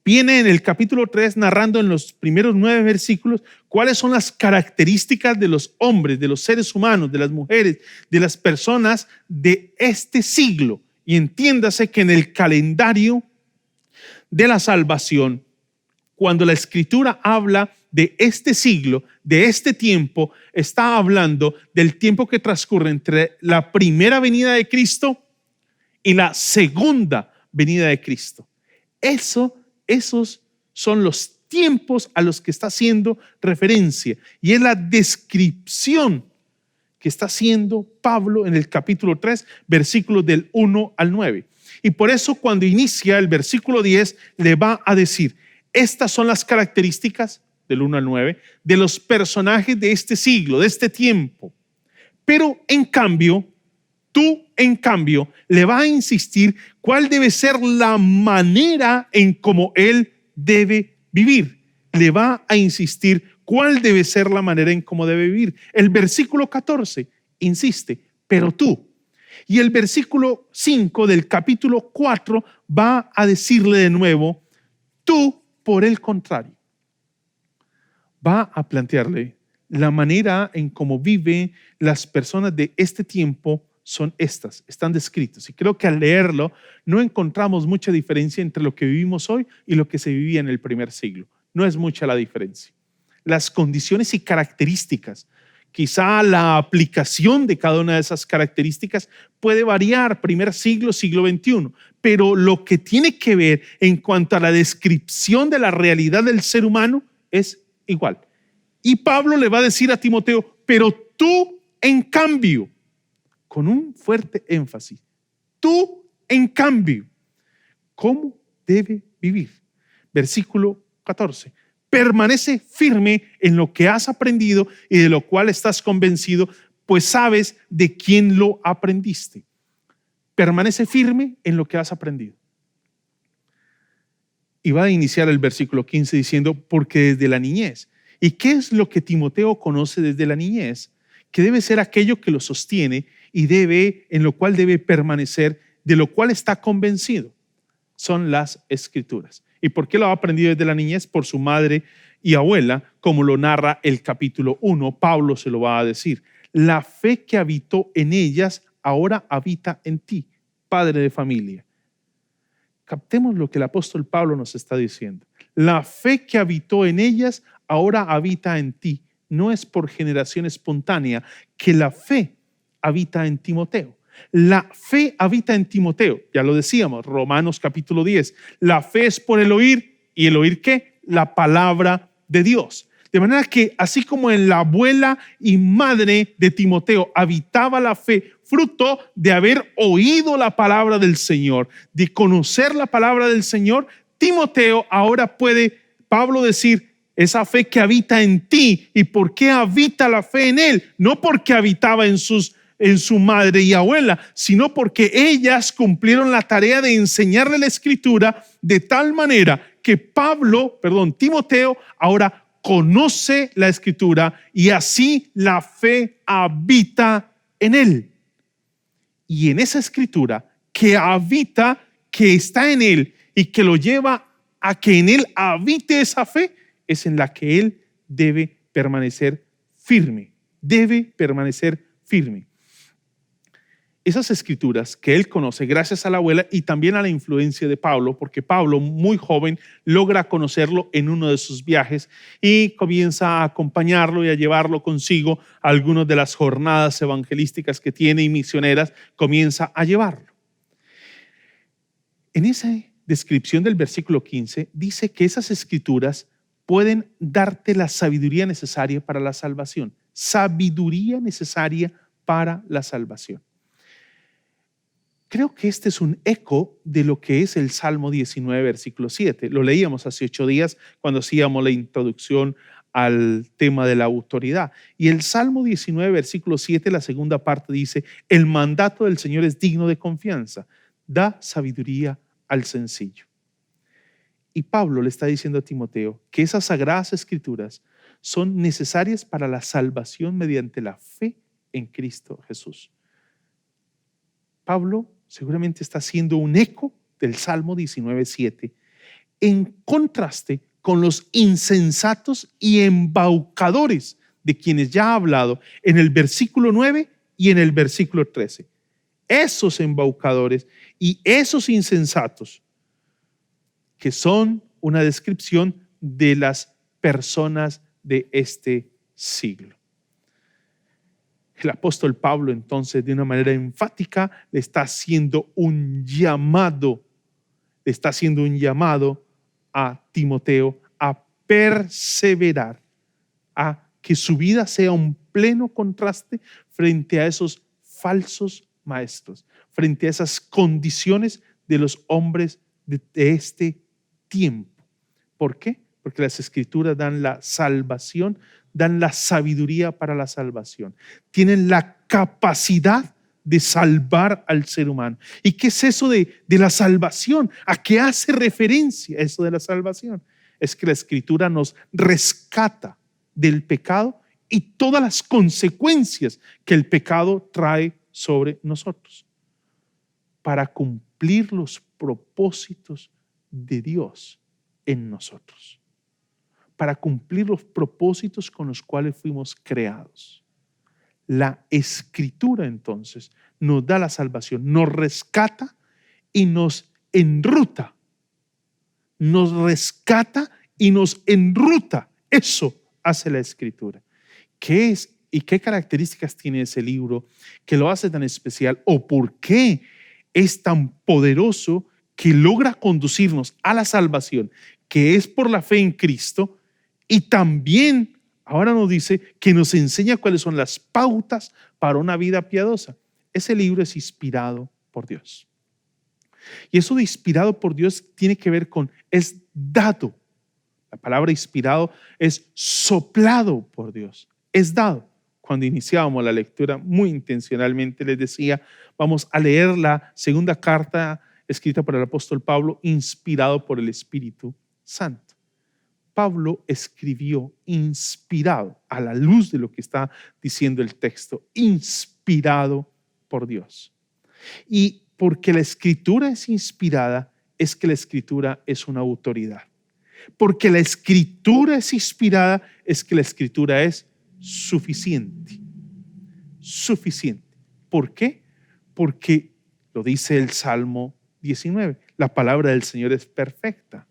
viene en el capítulo 3 narrando en los primeros 9 versículos cuáles son las características de los hombres, de los seres humanos, de las mujeres, de las personas de este siglo. Y entiéndase que en el calendario de la salvación, cuando la Escritura habla de este siglo, de este tiempo, está hablando del tiempo que transcurre entre la primera venida de Cristo y la segunda venida de Cristo. Esos son los tiempos a los que está haciendo referencia, y es la descripción que está haciendo Pablo en el capítulo 3, versículos del 1 al 9. Y por eso cuando inicia el versículo 10 le va a decir: estas son las características del 1 al 9 de los personajes de este siglo, de este tiempo. Pero en cambio, le va a insistir cuál debe ser la manera en cómo él debe vivir. Le va a insistir cuál debe ser la manera en cómo debe vivir. El versículo 14 insiste: pero tú. Y el versículo 5 del capítulo 4 va a decirle de nuevo: tú, por el contrario. Va a plantearle la manera en cómo viven las personas de este tiempo. Son estas, están descritos. Y creo que al leerlo no encontramos mucha diferencia entre lo que vivimos hoy y lo que se vivía en el primer siglo. No es mucha la diferencia. Las condiciones y características, quizá la aplicación de cada una de esas características puede variar, primer siglo, siglo XXI, pero lo que tiene que ver en cuanto a la descripción de la realidad del ser humano es igual. Y Pablo le va a decir a Timoteo: pero tú, en cambio, con un fuerte énfasis, tú, en cambio, ¿cómo debe vivir? Versículo 14. Permanece firme en lo que has aprendido y de lo cual estás convencido, pues sabes de quién lo aprendiste. Permanece firme en lo que has aprendido. Y va a iniciar el versículo 15 diciendo: porque desde la niñez. ¿Y qué es lo que Timoteo conoce desde la niñez? Que debe ser aquello que lo sostiene y en lo cual debe permanecer, de lo cual está convencido. Son las Escrituras. ¿Y por qué lo ha aprendido desde la niñez? Por su madre y abuela, como lo narra el capítulo 1. Pablo se lo va a decir: la fe que habitó en ellas ahora habita en ti, padre de familia. Captemos lo que el apóstol Pablo nos está diciendo. La fe que habitó en ellas ahora habita en ti. No es por generación espontánea que la fe habita en Timoteo. La fe habita en Timoteo, ya lo decíamos, Romanos capítulo 10. La fe es por el oír, ¿y el oír qué? La palabra de Dios. De manera que así como en la abuela y madre de Timoteo habitaba la fe, fruto de haber oído la palabra del Señor, de conocer la palabra del Señor, Timoteo ahora puede, Pablo, decir: esa fe que habita en ti. ¿Y por qué habita la fe en él? No porque habitaba en su madre y abuela, sino porque ellas cumplieron la tarea de enseñarle la Escritura de tal manera que Timoteo ahora conoce la Escritura y así la fe habita en él. Y en esa Escritura que habita, que está en él y que lo lleva a que en él habite esa fe, es en la que él debe permanecer firme. Debe permanecer firme. Esas Escrituras que él conoce gracias a la abuela y también a la influencia de Pablo, porque Pablo, muy joven, logra conocerlo en uno de sus viajes y comienza a acompañarlo y a llevarlo consigo a algunas de las jornadas evangelísticas que tiene y misioneras, comienza a llevarlo. En esa descripción del versículo 15 dice que esas Escrituras pueden darte la sabiduría necesaria para la salvación. Sabiduría necesaria para la salvación. Creo que este es un eco de lo que es el Salmo 19, versículo 7. Lo leíamos hace 8 días cuando hacíamos la introducción al tema de la autoridad. Y el Salmo 19, versículo 7, la segunda parte dice: el mandato del Señor es digno de confianza, da sabiduría al sencillo. Y Pablo le está diciendo a Timoteo que esas sagradas Escrituras son necesarias para la salvación mediante la fe en Cristo Jesús. Pablo seguramente está haciendo un eco del Salmo 19:7 en contraste con los insensatos y embaucadores de quienes ya ha hablado en el versículo 9 y en el versículo 13. Esos embaucadores y esos insensatos, que son una descripción de las personas de este siglo. El apóstol Pablo, entonces, de una manera enfática, le está haciendo un llamado a Timoteo a perseverar, a que su vida sea un pleno contraste frente a esos falsos maestros, frente a esas condiciones de los hombres de este tiempo. ¿Por qué? Porque las Escrituras dan la salvación, dan la sabiduría para la salvación, tienen la capacidad de salvar al ser humano. ¿Y qué es eso de la salvación? ¿A qué hace referencia eso de la salvación? Es que la Escritura nos rescata del pecado y todas las consecuencias que el pecado trae sobre nosotros, para cumplir los propósitos de Dios en nosotros, para cumplir los propósitos con los cuales fuimos creados. La Escritura entonces nos da la salvación, nos rescata y nos enruta. Nos rescata y nos enruta. Eso hace la Escritura. ¿Qué es y qué características tiene ese libro que lo hace tan especial? ¿O por qué es tan poderoso que logra conducirnos a la salvación, que es por la fe en Cristo? Y también ahora nos dice que nos enseña cuáles son las pautas para una vida piadosa. Ese libro es inspirado por Dios. Y eso de inspirado por Dios tiene que ver con, es dado. La palabra inspirado es soplado por Dios, es dado. Cuando iniciábamos la lectura, muy intencionalmente les decía, vamos a leer la segunda carta escrita por el apóstol Pablo, inspirado por el Espíritu Santo. Pablo escribió inspirado, a la luz de lo que está diciendo el texto, inspirado por Dios. Y porque la Escritura es inspirada, es que la Escritura es una autoridad. Porque la Escritura es inspirada, es que la Escritura es suficiente. Suficiente. ¿Por qué? Porque lo dice el Salmo 19. La palabra del Señor es perfecta.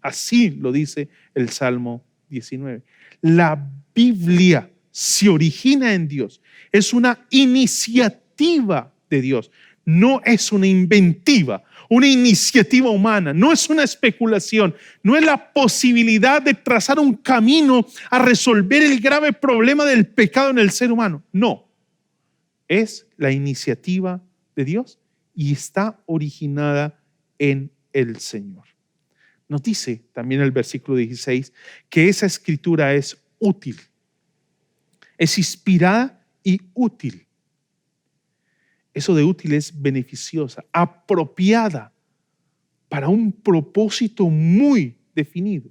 Así lo dice el Salmo 19. La Biblia se origina en Dios. Es una iniciativa de Dios. No es una inventiva, una iniciativa humana. No es una especulación. No es la posibilidad de trazar un camino a resolver el grave problema del pecado en el ser humano. No. Es la iniciativa de Dios y está originada en el Señor. Nos dice también el versículo 16 que esa escritura es útil, es inspirada y útil. Eso de útil es beneficiosa, apropiada para un propósito muy definido.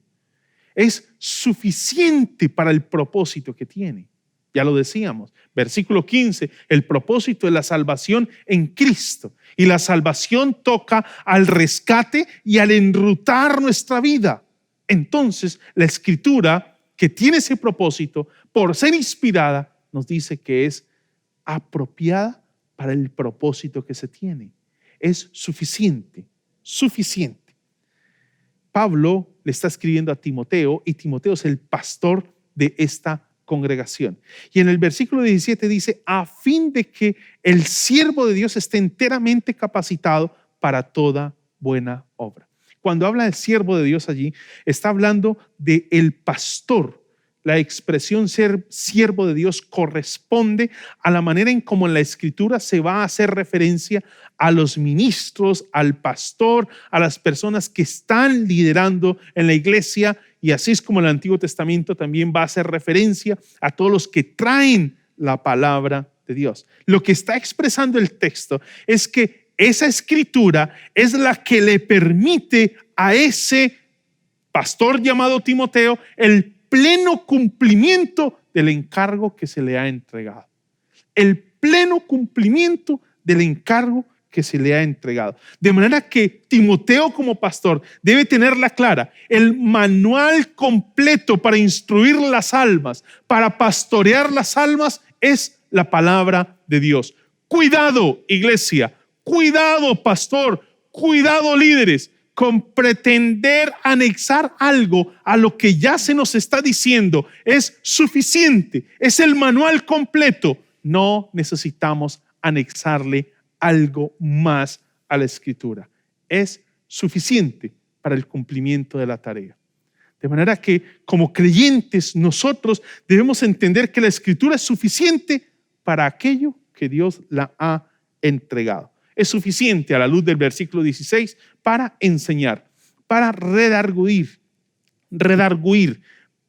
Es suficiente para el propósito que tiene. Ya lo decíamos, versículo 15, el propósito de la salvación en Cristo. Y la salvación toca al rescate y al enrutar nuestra vida. Entonces, la Escritura, que tiene ese propósito, por ser inspirada, nos dice que es apropiada para el propósito que se tiene. Es suficiente, suficiente. Pablo le está escribiendo a Timoteo y Timoteo es el pastor de esta congregación. Y en el versículo 17 dice, a fin de que el siervo de Dios esté enteramente capacitado para toda buena obra. Cuando habla del siervo de Dios allí, está hablando de el pastor. La expresión ser siervo de Dios corresponde a la manera en cómo en la Escritura se va a hacer referencia a los ministros, al pastor, a las personas que están liderando en la iglesia, y así es como el Antiguo Testamento también va a hacer referencia a todos los que traen la palabra de Dios. Lo que está expresando el texto es que esa Escritura es la que le permite a ese pastor llamado Timoteo el pleno cumplimiento del encargo que se le ha entregado. El pleno cumplimiento del encargo que se le ha entregado. De manera que Timoteo como pastor debe tenerla clara. El manual completo para instruir las almas, para pastorear las almas, es la palabra de Dios. Cuidado, iglesia, cuidado, pastor, cuidado, líderes, con pretender anexar algo a lo que ya se nos está diciendo. Es suficiente, es el manual completo. No necesitamos anexarle algo más a la Escritura. Es suficiente para el cumplimiento de la tarea. De manera que como creyentes nosotros debemos entender que la Escritura es suficiente para aquello que Dios la ha entregado. Es suficiente a la luz del versículo 16 para enseñar, para redarguir,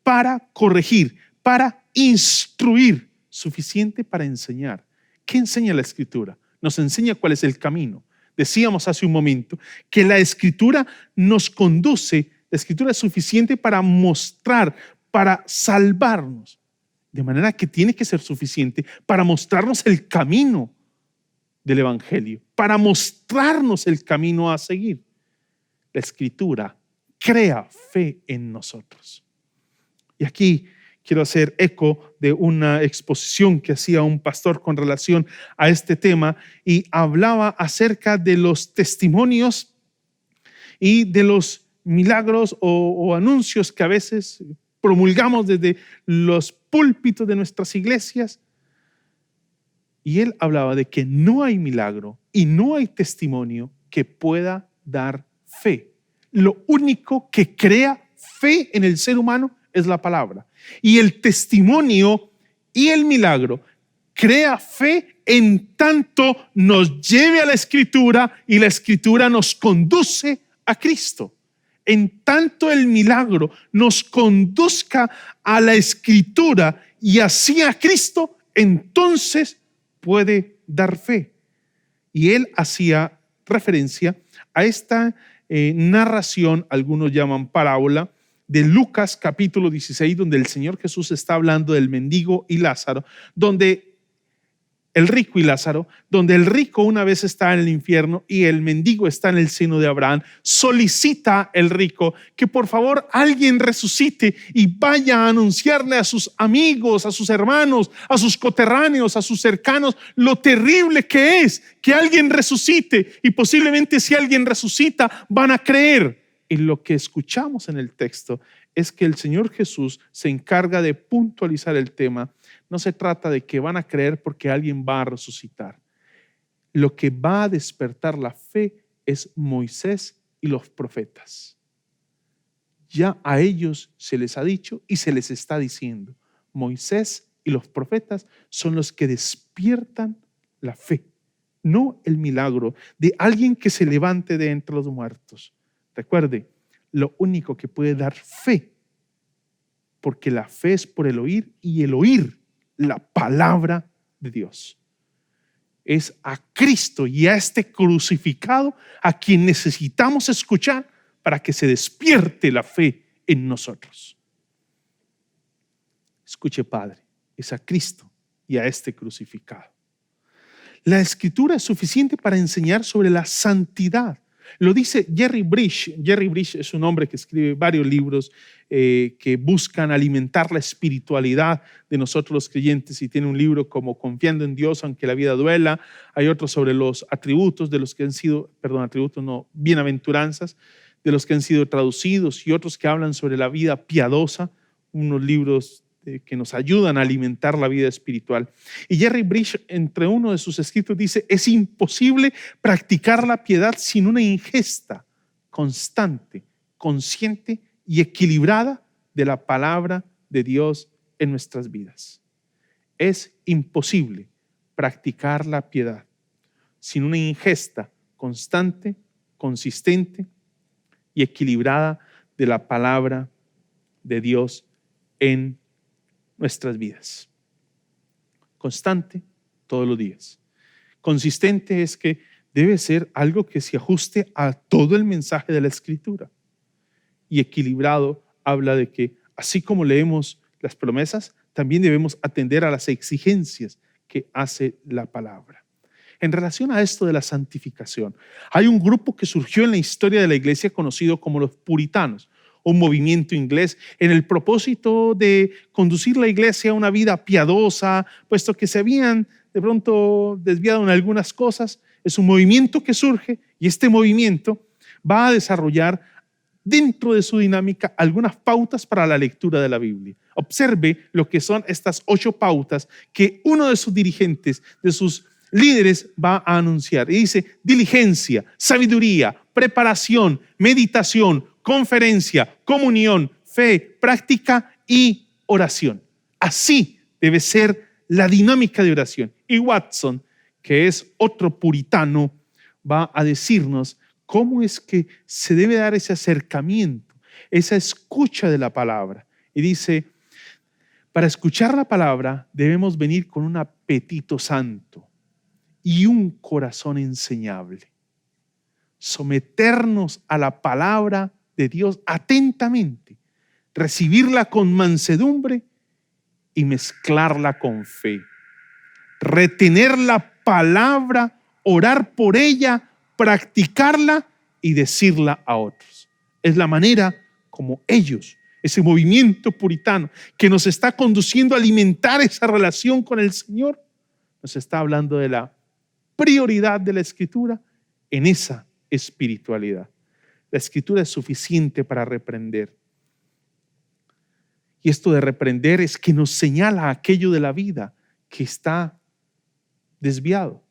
para corregir, para instruir. Suficiente para enseñar. ¿Qué enseña la Escritura? Nos enseña cuál es el camino. Decíamos hace un momento que la Escritura nos conduce, la Escritura es suficiente para mostrar, para salvarnos. De manera que tiene que ser suficiente para mostrarnos el camino del Evangelio, para mostrarnos el camino a seguir. La Escritura crea fe en nosotros. Y aquí quiero hacer eco de una exposición que hacía un pastor con relación a este tema y hablaba acerca de los testimonios y de los milagros o anuncios que a veces promulgamos desde los púlpitos de nuestras iglesias. Y él hablaba de que no hay milagro y no hay testimonio que pueda dar fe. Lo único que crea fe en el ser humano es la palabra. Y el testimonio y el milagro crea fe en tanto nos lleve a la Escritura y la Escritura nos conduce a Cristo. En tanto el milagro nos conduzca a la Escritura y así a Cristo, entonces puede dar fe. Y él hacía referencia a esta narración, algunos llaman parábola, de Lucas capítulo 16, donde el Señor Jesús está hablando del mendigo y Lázaro, donde el rico y Lázaro, donde el rico una vez está en el infierno y el mendigo está en el seno de Abraham. Solicita el rico que por favor alguien resucite y vaya a anunciarle a sus amigos, a sus hermanos, a sus coterráneos, a sus cercanos, lo terrible que es que alguien resucite, y posiblemente si alguien resucita van a creer. Y lo que escuchamos en el texto es que el Señor Jesús se encarga de puntualizar el tema. No se trata de que van a creer porque alguien va a resucitar. Lo que va a despertar la fe es Moisés y los profetas. Ya a ellos se les ha dicho y se les está diciendo. Moisés y los profetas son los que despiertan la fe, no el milagro de alguien que se levante de entre los muertos. Recuerde, lo único que puede dar fe, porque la fe es por el oír y el oír la palabra de Dios. Es a Cristo y a este crucificado a quien necesitamos escuchar para que se despierte la fe en nosotros. Escuche, Padre, es a Cristo y a este crucificado. La Escritura es suficiente para enseñar sobre la santidad. Lo dice Jerry Bridge. Jerry Bridge es un hombre que escribe varios libros que buscan alimentar la espiritualidad de nosotros los creyentes, y tiene un libro como Confiando en Dios aunque la vida duela. Hay otro sobre los atributos de los que han sido, bienaventuranzas de los que han sido traducidos, y otros que hablan sobre la vida piadosa, unos libros que nos ayudan a alimentar la vida espiritual. Y Jerry Bridge, entre uno de sus escritos, dice: es imposible practicar la piedad sin una ingesta constante, consciente y equilibrada de la palabra de Dios en nuestras vidas. Es imposible practicar la piedad sin una ingesta constante, consistente y equilibrada de la palabra de Dios en nuestras vidas. Constante todos los días. Consistente es que debe ser algo que se ajuste a todo el mensaje de la Escritura. Y equilibrado habla de que así como leemos las promesas, también debemos atender a las exigencias que hace la palabra. en relación a esto de la santificación. Hay un grupo que surgió en la historia de la iglesia conocido como los puritanos, un movimiento inglés en el propósito de conducir la iglesia a una vida piadosa, puesto que se habían de pronto desviado en algunas cosas. Es un movimiento que surge y este movimiento va a desarrollar dentro de su dinámica algunas pautas para la lectura de la Biblia. Observe lo que son estas 8 pautas que uno de sus dirigentes, de sus líderes, va a anunciar. Y dice: diligencia, sabiduría, preparación, meditación, conferencia, comunión, fe, práctica y oración. Así debe ser la dinámica de oración. Y Watson, que es otro puritano, va a decirnos cómo es que se debe dar ese acercamiento, esa escucha de la palabra. Y dice: para escuchar la palabra debemos venir con un apetito santo y un corazón enseñable. Someternos a la palabra de Dios atentamente, recibirla con mansedumbre y mezclarla con fe. Retener la palabra, orar por ella, practicarla y decirla a otros. Es la manera como ellos, ese movimiento puritano que nos está conduciendo a alimentar esa relación con el Señor, nos está hablando de la prioridad de la Escritura en esa espiritualidad. La Escritura es suficiente para reprender. Y esto de reprender es que nos señala aquello de la vida que está desviado.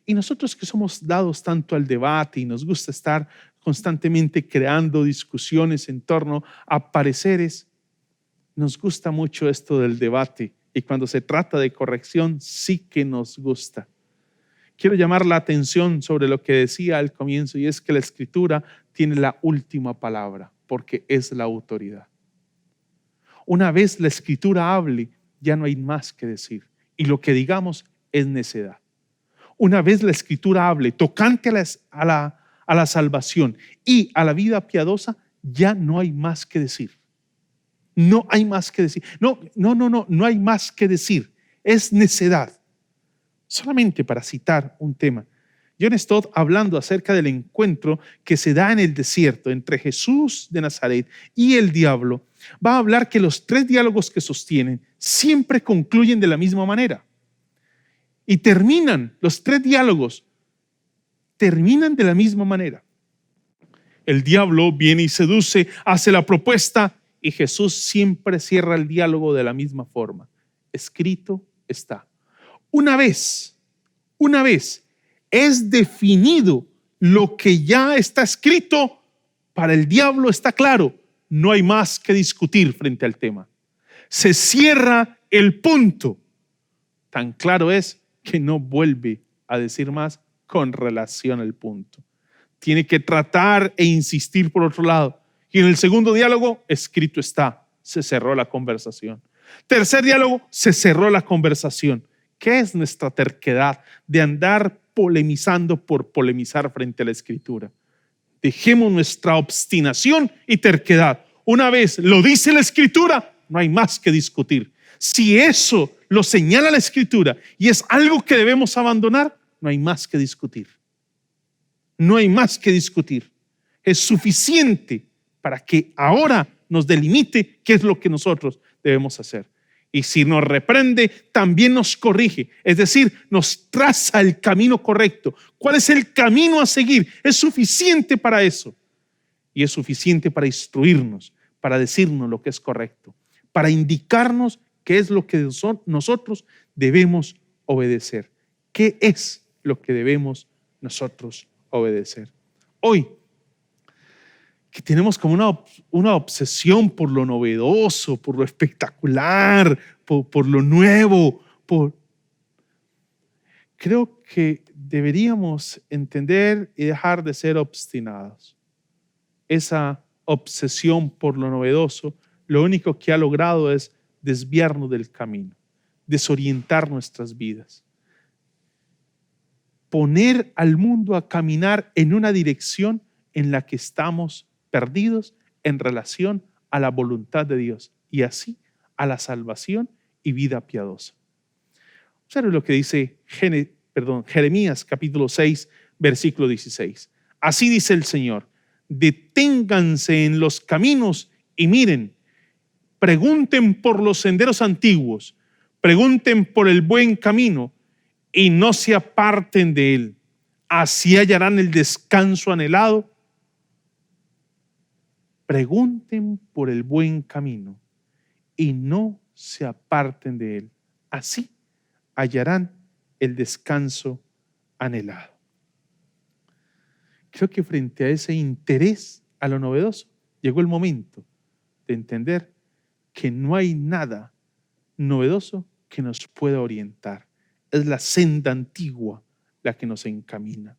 Y nosotros que somos dados tanto al debate y nos gusta estar constantemente creando discusiones en torno a pareceres, nos gusta mucho esto del debate. Y cuando se trata de corrección, sí que nos gusta. Quiero llamar la atención sobre lo que decía al comienzo, y es que la Escritura tiene la última palabra, porque es la autoridad. Una vez la Escritura hable, ya no hay más que decir, y lo que digamos es necedad. Una vez la Escritura hable tocante a la salvación y a la vida piadosa, ya no hay más que decir. No hay más que decir. No hay más que decir. Es necedad. Solamente para citar un tema, John Stott, hablando acerca del encuentro que se da en el desierto entre Jesús de Nazaret y el diablo, va a hablar que los 3 diálogos que sostienen siempre concluyen de la misma manera. Y los 3 diálogos terminan de la misma manera. El diablo viene y seduce, hace la propuesta, y Jesús siempre cierra el diálogo de la misma forma. Escrito está. Una vez es definido lo que ya está escrito, para el diablo está claro, no hay más que discutir frente al tema. Se cierra el punto. Tan claro es que no vuelve a decir más con relación al punto. Tiene que tratar e insistir por otro lado. Y en el segundo diálogo, escrito está, se cerró la conversación. Tercer diálogo, se cerró la conversación. ¿Qué es nuestra terquedad de andar polemizando por polemizar frente a la Escritura? Dejemos nuestra obstinación y terquedad. Una vez lo dice la Escritura, no hay más que discutir. Si eso lo señala la Escritura y es algo que debemos abandonar, no hay más que discutir. No hay más que discutir. Es suficiente para que ahora nos delimite qué es lo que nosotros debemos hacer. Y si nos reprende, también nos corrige. Es decir, nos traza el camino correcto. ¿Cuál es el camino a seguir? Es suficiente para eso. Y es suficiente para instruirnos, para decirnos lo que es correcto, para indicarnos qué es lo que nosotros debemos obedecer. ¿Qué es lo que debemos nosotros obedecer? Hoy, que tenemos como una obsesión por lo novedoso, por lo espectacular, por lo nuevo. Creo que deberíamos entender y dejar de ser obstinados. Esa obsesión por lo novedoso, lo único que ha logrado es desviarnos del camino, desorientar nuestras vidas. Poner al mundo a caminar en una dirección en la que estamos perdidos en relación a la voluntad de Dios y así a la salvación y vida piadosa. Observe lo que dice Jeremías capítulo 6, versículo 16. Así dice el Señor: deténganse en los caminos y miren, pregunten por los senderos antiguos, pregunten por el buen camino y no se aparten de él. Así hallarán el descanso anhelado. Pregunten por el buen camino y no se aparten de él. Así hallarán el descanso anhelado. Creo que frente a ese interés a lo novedoso, llegó el momento de entender que no hay nada novedoso que nos pueda orientar. Es la senda antigua la que nos encamina.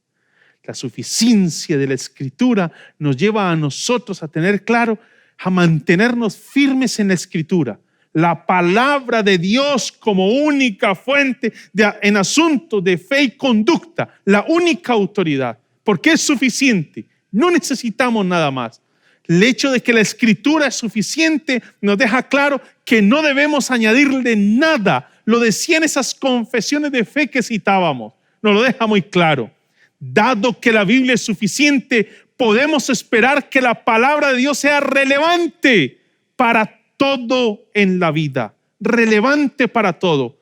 La suficiencia de la Escritura nos lleva a nosotros a tener claro, a mantenernos firmes en la Escritura. La palabra de Dios como única fuente en asuntos de fe y conducta, la única autoridad, porque es suficiente. No necesitamos nada más. El hecho de que la Escritura es suficiente nos deja claro que no debemos añadirle nada. Lo decían esas confesiones de fe que citábamos. Nos lo deja muy claro. Dado que la Biblia es suficiente, podemos esperar que la palabra de Dios sea relevante para todo en la vida. Relevante para todo.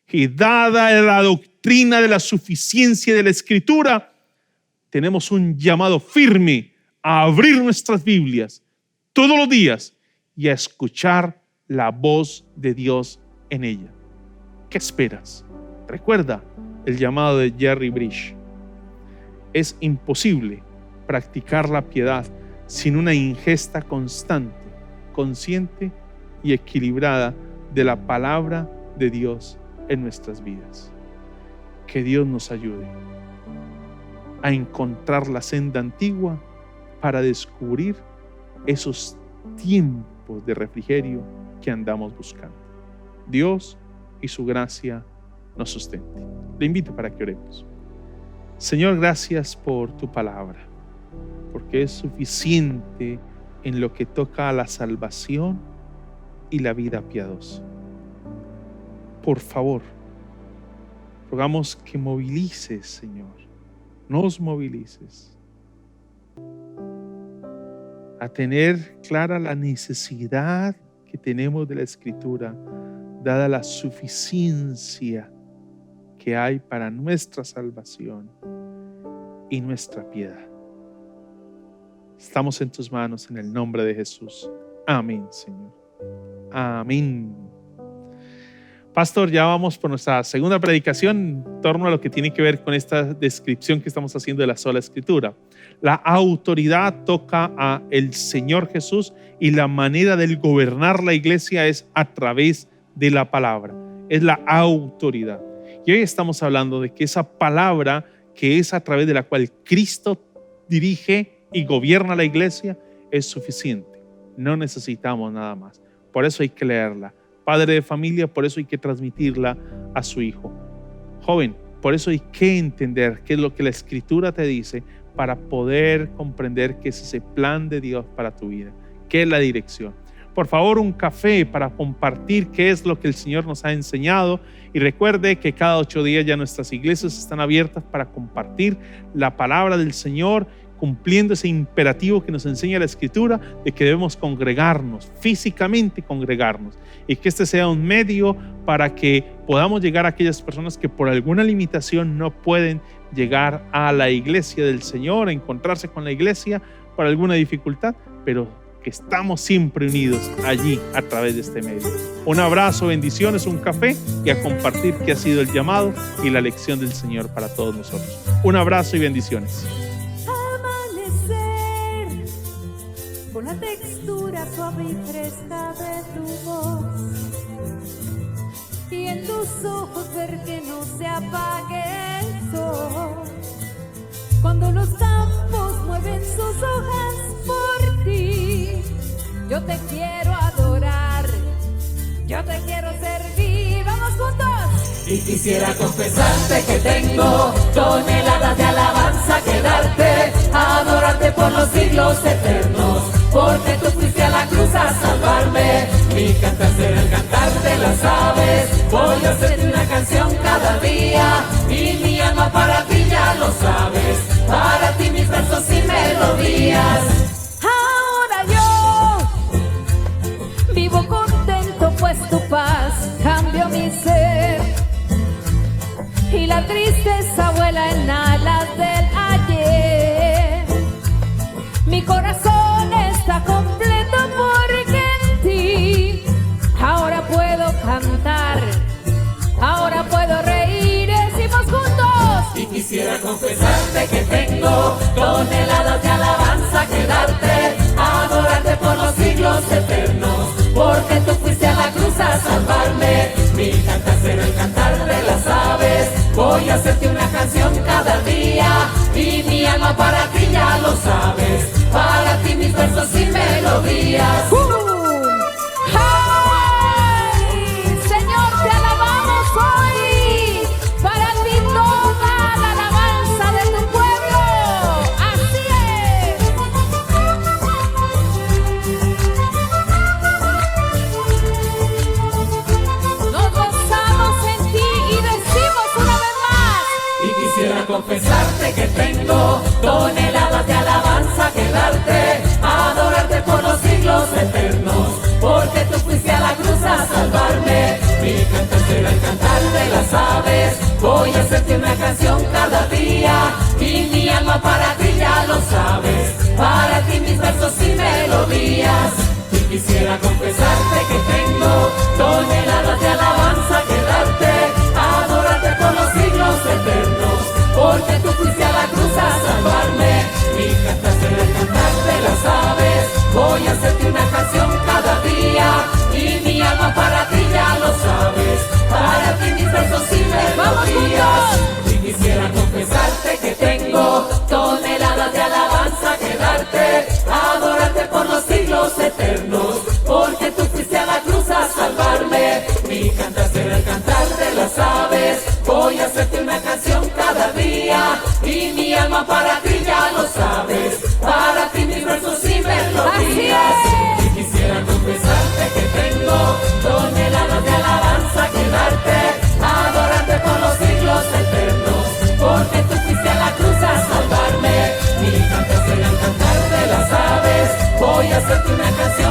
Y dada la doctrina de la suficiencia de la Escritura, tenemos un llamado firme a abrir nuestras Biblias todos los días y a escuchar la voz de Dios en ella. ¿Qué esperas? Recuerda el llamado de Jerry Bridge. Es imposible practicar la piedad sin una ingesta constante, consciente y equilibrada de la palabra de Dios en nuestras vidas. Que Dios nos ayude a encontrar la senda antigua para descubrir esos tiempos de refrigerio que andamos buscando. Dios y su gracia nos sustente. Le invito para que oremos. Señor, gracias por tu palabra, porque es suficiente en lo que toca a la salvación y la vida piadosa. Por favor, rogamos que movilices, Señor, nos movilices a tener clara la necesidad que tenemos de la Escritura, dada la suficiencia que hay para nuestra salvación y nuestra piedad. Estamos en tus manos en el nombre de Jesús. Amén, Señor. Amén. Pastor, ya vamos por nuestra segunda predicación en torno a lo que tiene que ver con esta descripción que estamos haciendo de la sola Escritura. La autoridad toca a el Señor Jesús y la manera de gobernar la iglesia es a través de la palabra. Es la autoridad. Y hoy estamos hablando de que esa palabra que es a través de la cual Cristo dirige y gobierna la iglesia es suficiente. No necesitamos nada más. Por eso hay que leerla. Padre de familia, por eso hay que transmitirla a su hijo. Joven, por eso hay que entender qué es lo que la Escritura te dice para poder comprender qué es ese plan de Dios para tu vida, qué es la dirección. Por favor, un café para compartir qué es lo que el Señor nos ha enseñado. Y recuerde que cada 8 días ya nuestras iglesias están abiertas para compartir la palabra del Señor, cumpliendo ese imperativo que nos enseña la Escritura de que debemos congregarnos, físicamente congregarnos, y que este sea un medio para que podamos llegar a aquellas personas que por alguna limitación no pueden llegar a la iglesia del Señor, a encontrarse con la iglesia por alguna dificultad, pero que estamos siempre unidos allí a través de este medio. Un abrazo, bendiciones, un café y a compartir qué ha sido el llamado y la lección del Señor para todos nosotros. Un abrazo y bendiciones. Amanecer con la textura suave y fresca de tu voz y en tus ojos ver que no se apague el sol cuando los campos mueven sus hojas por ti. Yo te quiero adorar, yo te quiero servir, vamos juntos. Y quisiera confesarte que tengo toneladas de alabanza que darte, adorarte por los siglos eternos, porque tú fuiste a la cruz a salvarme. Mi cantar será el cantar de las aves, voy a hacerte una canción cada día, y mi alma para ti ya lo sabes, para ti mis versos y melodías. Ahora yo vivo contento, pues tu paz cambió mi ser, y la tristeza vuela en alas del ayer. Mi corazón está completo porque en ti ahora puedo cantar, ahora puedo reír, decimos juntos. Y quisiera confesarte que tengo toneladas de alabanza que darte, adorarte por los siglos eternos, porque tú fuiste a la cruz a salvarme. Mi cantar será el cantar de las aves, voy a hacerte una canción cada día, y mi alma para ti ya lo sabes, para ti mis versos y melodías. ¡Ay! Señor, te alabamos hoy, para ti toda la alabanza de tu pueblo. Así es. Nos gozamos en ti y decimos una vez más. Y quisiera confesarte que tengo toneladas de alabanza que darte, adorarte por los siglos eternos, porque tú fuiste a la cruz a salvarme. Mi cantar será el cantar de las aves, voy a hacerte una canción cada día, y mi alma para ti ya lo sabes, para ti mis versos y melodías. Y quisiera confesarte que tengo toneladas de alabanza que darte, adorarte por los siglos eternos, porque tú fuiste a la cruz a salvarme. Mi cantar será el cantar de las aves, voy a hacerte una canción cada día, y mi alma para ti ya lo sabes, para ti mis versos y melodías. Y quisiera confesarte que tengo toneladas de alabanza que darte, adorarte por los siglos eternos, porque tú fuiste a la cruz a salvarme. Mi cantar será el cantar de las aves, voy a hacerte una canción cada día, y mi alma para ti ya lo sabes, para ti mis versos y melodías. Y quisiera confesarte que tengo toneladas de alabanza que darte, adorarte por los siglos eternos, porque tú fuiste a la cruz a salvarme. Mi cantar será el cantar de las aves, voy a hacerte una canción